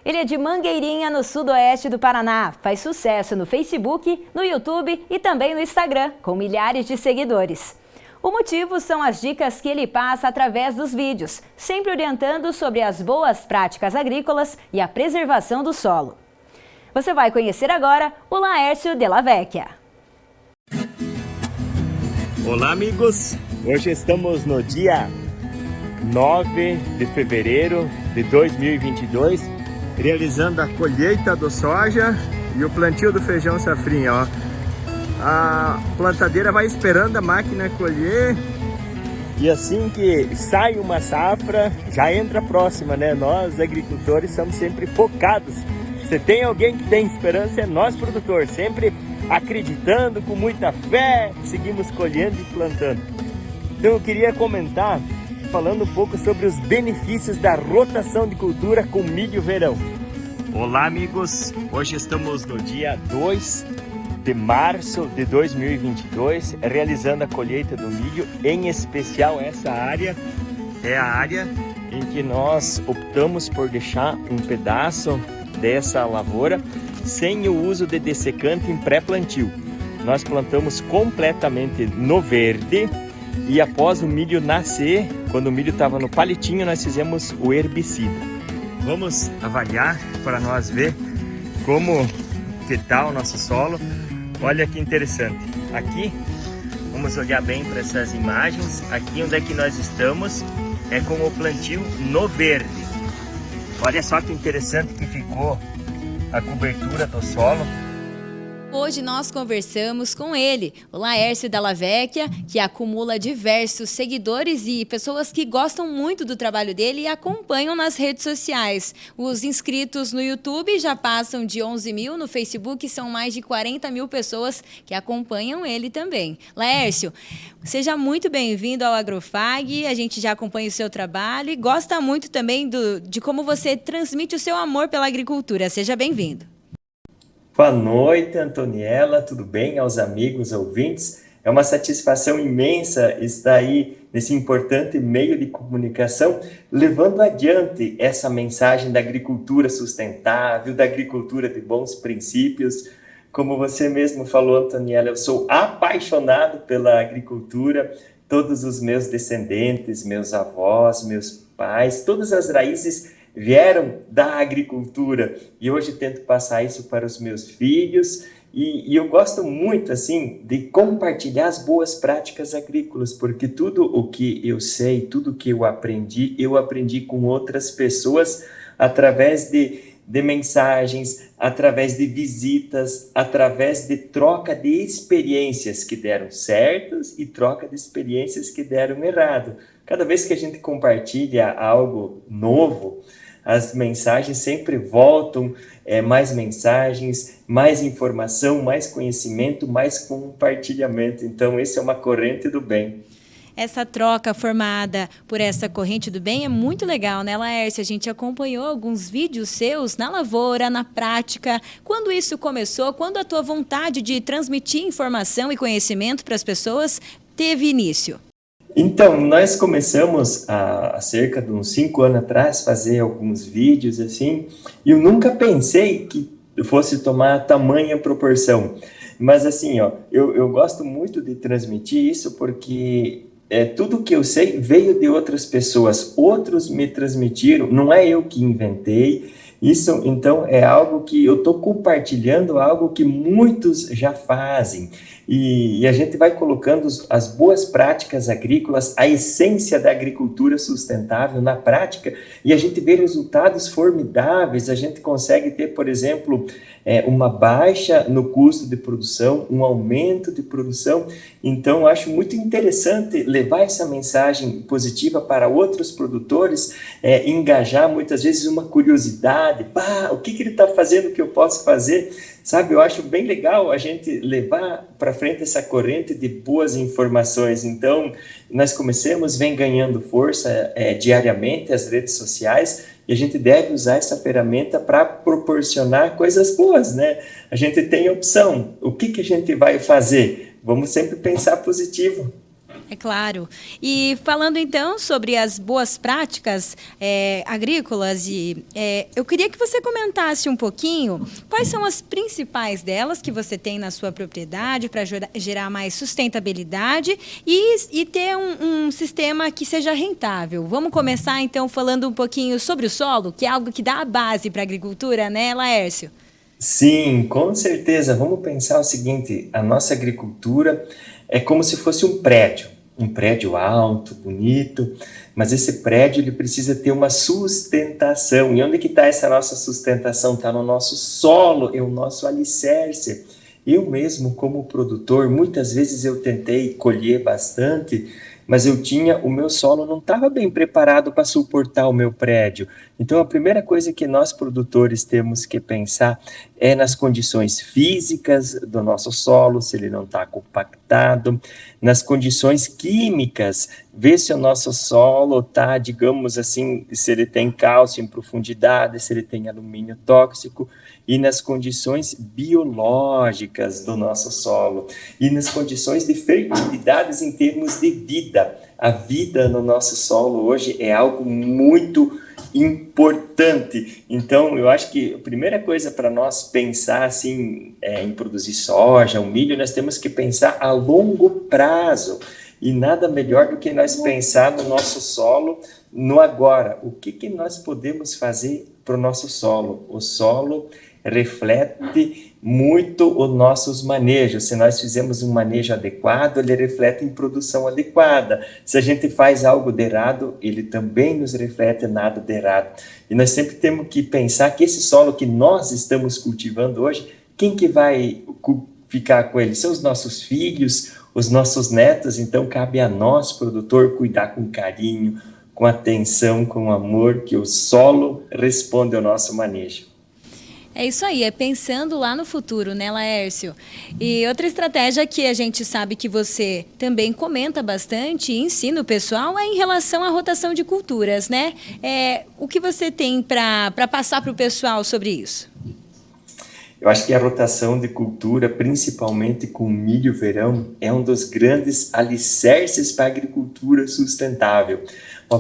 Ele é de Mangueirinha, no sudoeste do Paraná. Faz sucesso no Facebook, no YouTube e também no Instagram, com milhares de seguidores. O motivo são as dicas que ele passa através dos vídeos, sempre orientando sobre as boas práticas agrícolas e a preservação do solo. Você vai conhecer agora o Laércio Della Vecchia. Olá, amigos! Hoje estamos no dia 9 de fevereiro de 2022, realizando a colheita do soja e o plantio do feijão safrinha, ó. A plantadeira vai esperando a máquina colher e assim que sai uma safra, já entra a próxima, né? Nós, agricultores, estamos sempre focados. Se tem alguém que tem esperança, é nós, produtores, sempre acreditando, com muita fé, seguimos colhendo e plantando. Então eu queria comentar, falando um pouco sobre os benefícios da rotação de cultura com milho verão. Olá, amigos! Hoje estamos no dia 2 de março de 2022, realizando a colheita do milho, em especial essa área é a área em que nós optamos por deixar um pedaço dessa lavoura sem o uso de dessecante em pré-plantio. Nós plantamos completamente no verde e após o milho nascer, quando o milho estava no palitinho, nós fizemos o herbicida. Vamos avaliar para nós ver como que está o nosso solo. Olha que interessante. Aqui, vamos olhar bem para essas imagens. Aqui onde é que nós estamos é com o plantio no verde. Olha só que interessante que ficou a cobertura do solo. Hoje nós conversamos com ele, o Laércio Dalla Vecchia, que acumula diversos seguidores e pessoas que gostam muito do trabalho dele e acompanham nas redes sociais. Os inscritos no YouTube já passam de 11 mil, no Facebook são mais de 40 mil pessoas que acompanham ele também. Laércio, seja muito bem-vindo ao Agrofag, a gente já acompanha o seu trabalho e gosta muito também de como você transmite o seu amor pela agricultura. Seja bem-vindo. Boa noite, Antoniela, tudo bem? Aos amigos ouvintes, é uma satisfação imensa estar aí nesse importante meio de comunicação, levando adiante essa mensagem da agricultura sustentável, da agricultura de bons princípios. Como você mesmo falou, Antoniela, eu sou apaixonado pela agricultura, todos os meus descendentes, meus avós, meus pais, todas as raízes vieram da agricultura e hoje tento passar isso para os meus filhos e eu gosto muito assim de compartilhar as boas práticas agrícolas, porque tudo o que eu sei, tudo o que eu aprendi com outras pessoas através de mensagens, através de visitas, através de troca de experiências que deram certas e troca de experiências que deram errado. Cada vez que a gente compartilha algo novo, as mensagens sempre voltam, mais mensagens, mais informação, mais conhecimento, mais compartilhamento. Então, esse é uma corrente do bem. Essa troca formada por essa corrente do bem é muito legal, né, Laércio? A gente acompanhou alguns vídeos seus na lavoura, na prática. Quando isso começou? Quando a tua vontade de transmitir informação e conhecimento para as pessoas teve início? Então, nós começamos há cerca de uns 5 anos atrás fazer alguns vídeos assim, e eu nunca pensei que fosse tomar tamanha proporção. Mas assim, ó, eu gosto muito de transmitir isso porque tudo que eu sei veio de outras pessoas, outros me transmitiram, não é eu que inventei. Isso, então, é algo que eu estou compartilhando, algo que muitos já fazem. E a gente vai colocando as boas práticas agrícolas, a essência da agricultura sustentável na prática, e a gente vê resultados formidáveis. A gente consegue ter, por exemplo, uma baixa no custo de produção, um aumento de produção. Então, eu acho muito interessante levar essa mensagem positiva para outros produtores, engajar muitas vezes uma curiosidade. O que ele está fazendo que eu posso fazer? Sabe, eu acho bem legal a gente levar para frente essa corrente de boas informações. Então, nós vem ganhando força diariamente as redes sociais, e a gente deve usar essa ferramenta para proporcionar coisas boas, né? A gente tem opção. O que a gente vai fazer? Vamos sempre pensar positivo. É claro. E falando então sobre as boas práticas agrícolas, eu queria que você comentasse um pouquinho quais são as principais delas que você tem na sua propriedade para gerar mais sustentabilidade e ter um sistema que seja rentável. Vamos começar então falando um pouquinho sobre o solo, que é algo que dá a base para a agricultura, né, Laércio? Sim, com certeza. Vamos pensar o seguinte, a nossa agricultura é como se fosse um prédio alto, bonito, mas esse prédio ele precisa ter uma sustentação. E onde que está essa nossa sustentação? Está no nosso solo, é o nosso alicerce. Eu mesmo, como produtor, muitas vezes eu tentei colher bastante, mas o meu solo não estava bem preparado para suportar o meu prédio. Então, a primeira coisa que nós produtores temos que pensar é nas condições físicas do nosso solo, se ele não está compactado, nas condições químicas, ver se o nosso solo está, digamos assim, se ele tem cálcio em profundidade, se ele tem alumínio tóxico, e nas condições biológicas do nosso solo, e nas condições de fertilidades em termos de vida. A vida no nosso solo hoje é algo muito importante. Então, eu acho que a primeira coisa para nós pensar assim, em produzir soja, o milho, nós temos que pensar a longo prazo. E nada melhor do que nós pensar no nosso solo, no agora. O que nós podemos fazer para o nosso solo? O solo reflete muito os nossos manejos. Se nós fizermos um manejo adequado, ele reflete em produção adequada. Se a gente faz algo de errado, ele também nos reflete nada de errado. E nós sempre temos que pensar que esse solo que nós estamos cultivando hoje, o quem que vai ficar com ele? São os nossos filhos, os nossos netos, então cabe a nós, produtor, cuidar com carinho, com atenção, com amor, que o solo responde ao nosso manejo. É isso aí, é pensando lá no futuro, né, Laércio? E outra estratégia que a gente sabe que você também comenta bastante e ensina o pessoal é em relação à rotação de culturas, né? O que você tem para passar para o pessoal sobre isso? Eu acho que a rotação de cultura, principalmente com milho verão, é um dos grandes alicerces para a agricultura sustentável.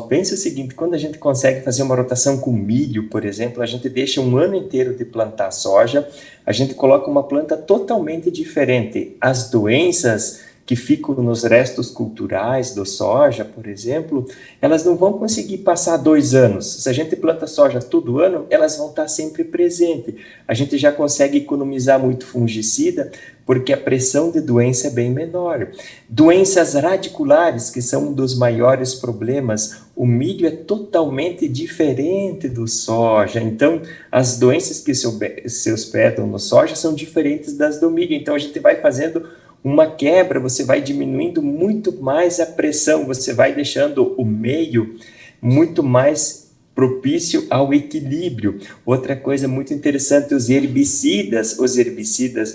Pensa o seguinte, quando a gente consegue fazer uma rotação com milho, por exemplo, a gente deixa um ano inteiro de plantar soja, a gente coloca uma planta totalmente diferente. As doenças que ficam nos restos culturais do soja, por exemplo, elas não vão conseguir passar 2 anos. Se a gente planta soja todo ano, elas vão estar sempre presentes. A gente já consegue economizar muito fungicida, porque a pressão de doença é bem menor. Doenças radiculares, que são um dos maiores problemas, o milho é totalmente diferente do soja. Então, as doenças que se hospedam no soja são diferentes das do milho. Então, a gente vai fazendo uma quebra, você vai diminuindo muito mais a pressão, você vai deixando o meio muito mais propício ao equilíbrio. Outra coisa muito interessante, os herbicidas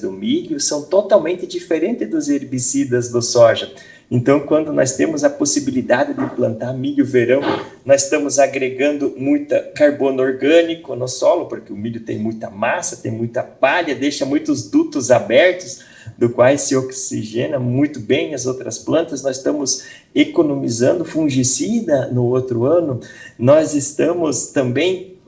do milho são totalmente diferentes dos herbicidas do soja. Então, quando nós temos a possibilidade de plantar milho verão, nós estamos agregando muita carbono orgânico no solo, porque o milho tem muita massa, tem muita palha, deixa muitos dutos abertos, do quais se oxigena muito bem as outras plantas. Nós estamos economizando fungicida no outro ano, nós estamos também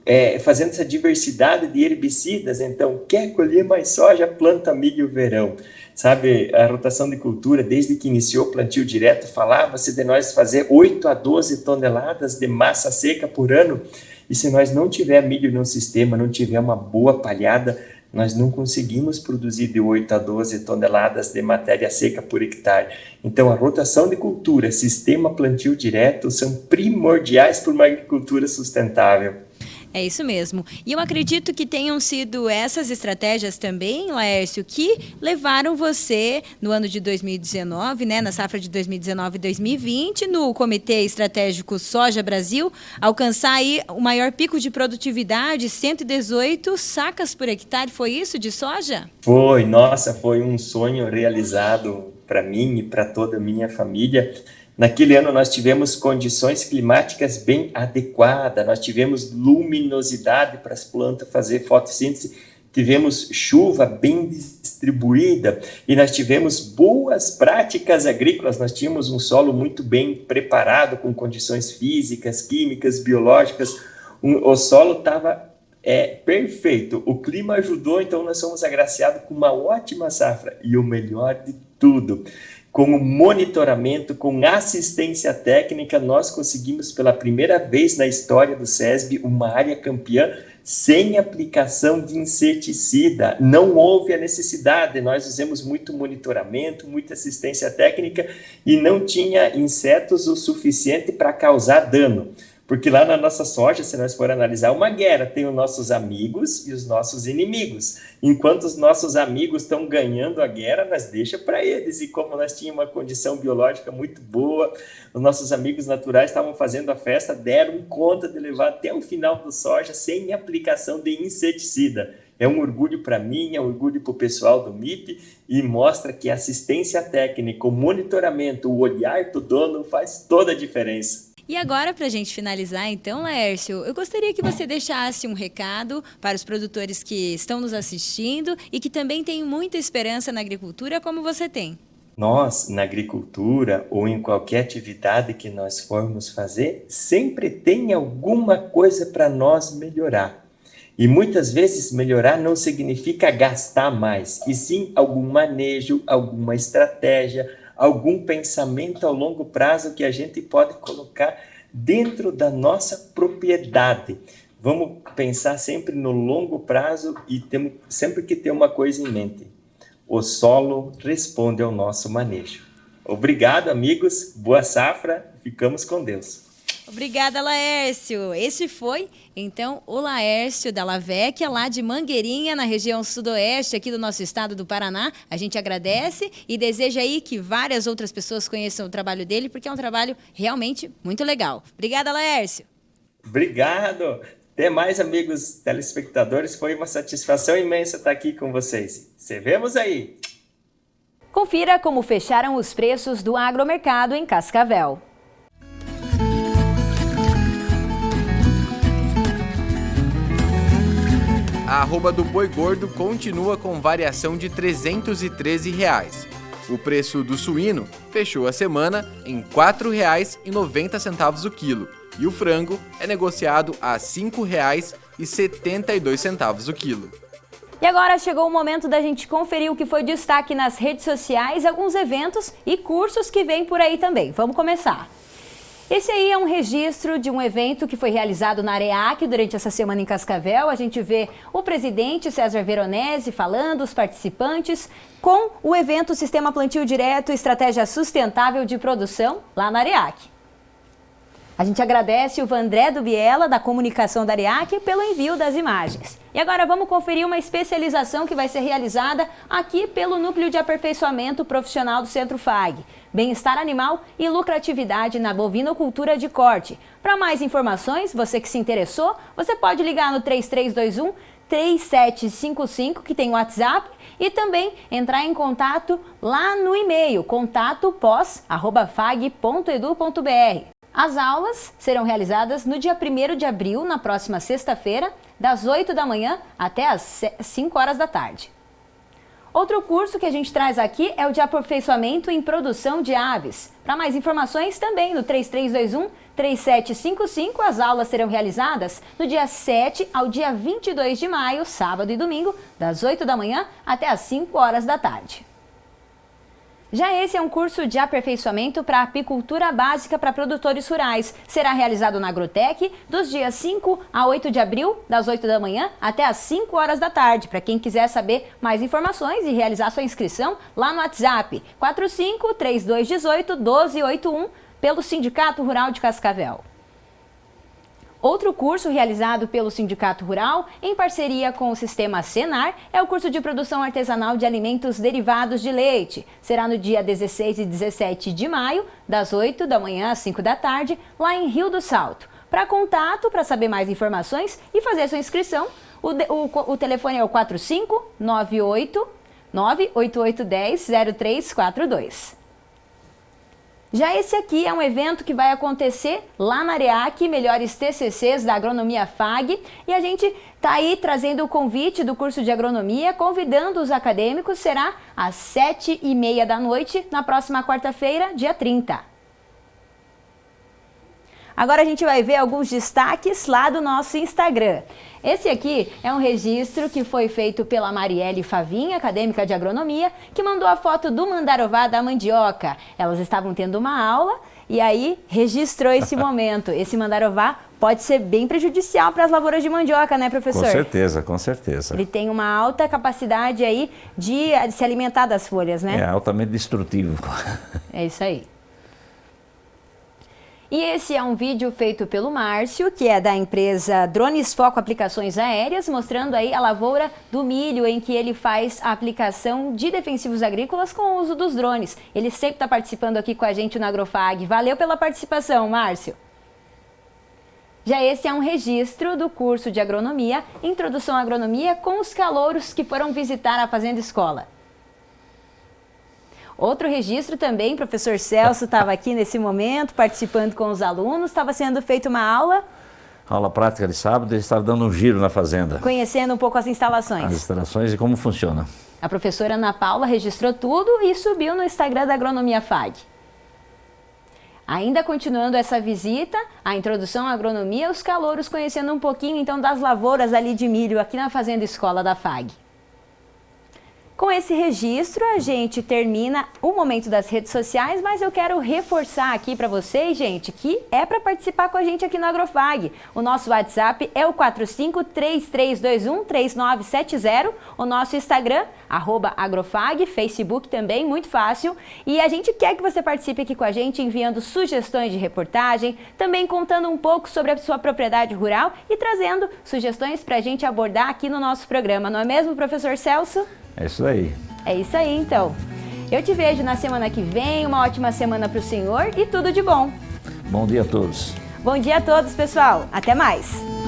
fazendo essa diversidade de herbicidas. Então, quer colher mais soja, planta milho verão. Sabe, a rotação de cultura, desde que iniciou o plantio direto, falava-se de nós fazer 8 a 12 toneladas de massa seca por ano, e se nós não tiver milho no sistema, não tiver uma boa palhada, nós não conseguimos produzir de 8 a 12 toneladas de matéria seca por hectare. Então, a rotação de cultura, sistema plantio direto, são primordiais para uma agricultura sustentável. É isso mesmo. E eu acredito que tenham sido essas estratégias também, Laércio, que levaram você no ano de 2019, né, na safra de 2019 e 2020, no Comitê Estratégico Soja Brasil, alcançar aí o maior pico de produtividade, 118 sacas por hectare. Foi isso de soja? Foi, nossa, foi um sonho realizado para mim e para toda a minha família. Naquele ano nós tivemos condições climáticas bem adequadas, nós tivemos luminosidade para as plantas fazer fotossíntese, tivemos chuva bem distribuída e nós tivemos boas práticas agrícolas, nós tínhamos um solo muito bem preparado, com condições físicas, químicas, biológicas, o solo estava perfeito, o clima ajudou, então nós fomos agraciados com uma ótima safra e o melhor de tudo, com o monitoramento, com assistência técnica, nós conseguimos pela primeira vez na história do SESB uma área campeã sem aplicação de inseticida. Não houve a necessidade, nós fizemos muito monitoramento, muita assistência técnica e não tinha insetos o suficiente para causar dano. Porque lá na nossa soja, se nós for analisar, uma guerra, tem os nossos amigos e os nossos inimigos. Enquanto os nossos amigos estão ganhando a guerra, nós deixa para eles. E como nós tínhamos uma condição biológica muito boa, os nossos amigos naturais estavam fazendo a festa, deram conta de levar até o final do soja sem aplicação de inseticida. É um orgulho para mim, é um orgulho para o pessoal do MIP e mostra que a assistência técnica, o monitoramento, o olhar do dono faz toda a diferença. E agora, para a gente finalizar, então, Laércio, eu gostaria que você deixasse um recado para os produtores que estão nos assistindo e que também têm muita esperança na agricultura, como você tem. Nós, na agricultura ou em qualquer atividade que nós formos fazer, sempre tem alguma coisa para nós melhorar. E muitas vezes melhorar não significa gastar mais, e sim algum manejo, alguma estratégia, algum pensamento ao longo prazo que a gente pode colocar dentro da nossa propriedade. Vamos pensar sempre no longo prazo e temos sempre que ter uma coisa em mente. O solo responde ao nosso manejo. Obrigado, amigos. Boa safra. Ficamos com Deus. Obrigada, Laércio. Esse foi, então, o Laércio da Lavecchia, lá de Mangueirinha, na região sudoeste aqui do nosso estado do Paraná. A gente agradece e deseja aí que várias outras pessoas conheçam o trabalho dele, porque é um trabalho realmente muito legal. Obrigada, Laércio. Obrigado. Até mais, amigos telespectadores. Foi uma satisfação imensa estar aqui com vocês. Se vemos aí. Confira como fecharam os preços do agromercado em Cascavel. A arroba do boi gordo continua com variação de R$ 313. O preço do suíno fechou a semana em R$ 4,90 o quilo e o frango é negociado a R$ 5,72 o quilo. E agora chegou o momento da gente conferir o que foi destaque nas redes sociais, alguns eventos e cursos que vêm por aí também. Vamos começar. Esse aí é um registro de um evento que foi realizado na Areac durante essa semana em Cascavel. A gente vê o presidente César Veronese falando, os participantes, com o evento Sistema Plantio Direto, Estratégia Sustentável de Produção, lá na Areac. A gente agradece o Vandré do Biela, da comunicação da Areac, pelo envio das imagens. E agora vamos conferir uma especialização que vai ser realizada aqui pelo Núcleo de Aperfeiçoamento Profissional do Centro FAG. Bem-estar animal e lucratividade na bovinocultura de corte. Para mais informações, você que se interessou, você pode ligar no 3321-3755, que tem o WhatsApp, e também entrar em contato lá no e-mail contatopos@fag.edu.br. As aulas serão realizadas no dia 1º de abril, na próxima sexta-feira, das 8 da manhã até as 5 horas da tarde. Outro curso que a gente traz aqui é o de aperfeiçoamento em produção de aves. Para mais informações, também no 3321-3755, as aulas serão realizadas no dia 7 ao dia 22 de maio, sábado e domingo, das 8 da manhã até as 5 horas da tarde. Já esse é um curso de aperfeiçoamento para apicultura básica para produtores rurais. Será realizado na Agrotec dos dias 5 a 8 de abril, das 8 da manhã até as 5 horas da tarde. Para quem quiser saber mais informações e realizar sua inscrição, lá no WhatsApp 45-3218-1281 pelo Sindicato Rural de Cascavel. Outro curso realizado pelo Sindicato Rural, em parceria com o Sistema Senar, é o curso de produção artesanal de alimentos derivados de leite. Será no dia 16 e 17 de maio, das 8 da manhã às 5 da tarde, lá em Rio do Salto. Para contato, para saber mais informações e fazer sua inscrição, o telefone é o 45-98810-0342. Já esse aqui é um evento que vai acontecer lá na Areac, melhores TCCs da Agronomia FAG, e a gente está aí trazendo o convite do curso de Agronomia, convidando os acadêmicos, será às 7h30 da noite, na próxima quarta-feira, dia 30. Agora a gente vai ver alguns destaques lá do nosso Instagram. Esse aqui é um registro que foi feito pela Marielle Favinha, acadêmica de agronomia, que mandou a foto do mandarová da mandioca. Elas estavam tendo uma aula e aí registrou esse momento. Esse mandarová pode ser bem prejudicial para as lavouras de mandioca, né, professor? Com certeza, com certeza. Ele tem uma alta capacidade aí de se alimentar das folhas, né? É altamente destrutivo. É isso aí. E esse é um vídeo feito pelo Márcio, que é da empresa Drones Foco Aplicações Aéreas, mostrando aí a lavoura do milho, em que ele faz a aplicação de defensivos agrícolas com o uso dos drones. Ele sempre está participando aqui com a gente no Agrofag. Valeu pela participação, Márcio. Já esse é um registro do curso de agronomia, Introdução à Agronomia, com os calouros que foram visitar a Fazenda Escola. Outro registro também, professor Celso estava aqui nesse momento, participando com os alunos, estava sendo feita uma aula. Aula prática de sábado, ele estava dando um giro na fazenda. Conhecendo um pouco as instalações. As instalações e como funciona. A professora Ana Paula registrou tudo e subiu no Instagram da Agronomia FAG. Ainda continuando essa visita, a introdução à agronomia, os calouros conhecendo um pouquinho então das lavouras ali de milho aqui na Fazenda Escola da FAG. Com esse registro, a gente termina o momento das redes sociais, mas eu quero reforçar aqui para vocês, gente, que é para participar com a gente aqui no Agrofag. O nosso WhatsApp é o 4533213970, o nosso Instagram, @agrofag, Facebook também, muito fácil. E a gente quer que você participe aqui com a gente, enviando sugestões de reportagem, também contando um pouco sobre a sua propriedade rural e trazendo sugestões para a gente abordar aqui no nosso programa. Não é mesmo, professor Celso? É isso aí. É isso aí, então. Eu te vejo na semana que vem, uma ótima semana para o senhor e tudo de bom. Bom dia a todos. Bom dia a todos, pessoal. Até mais.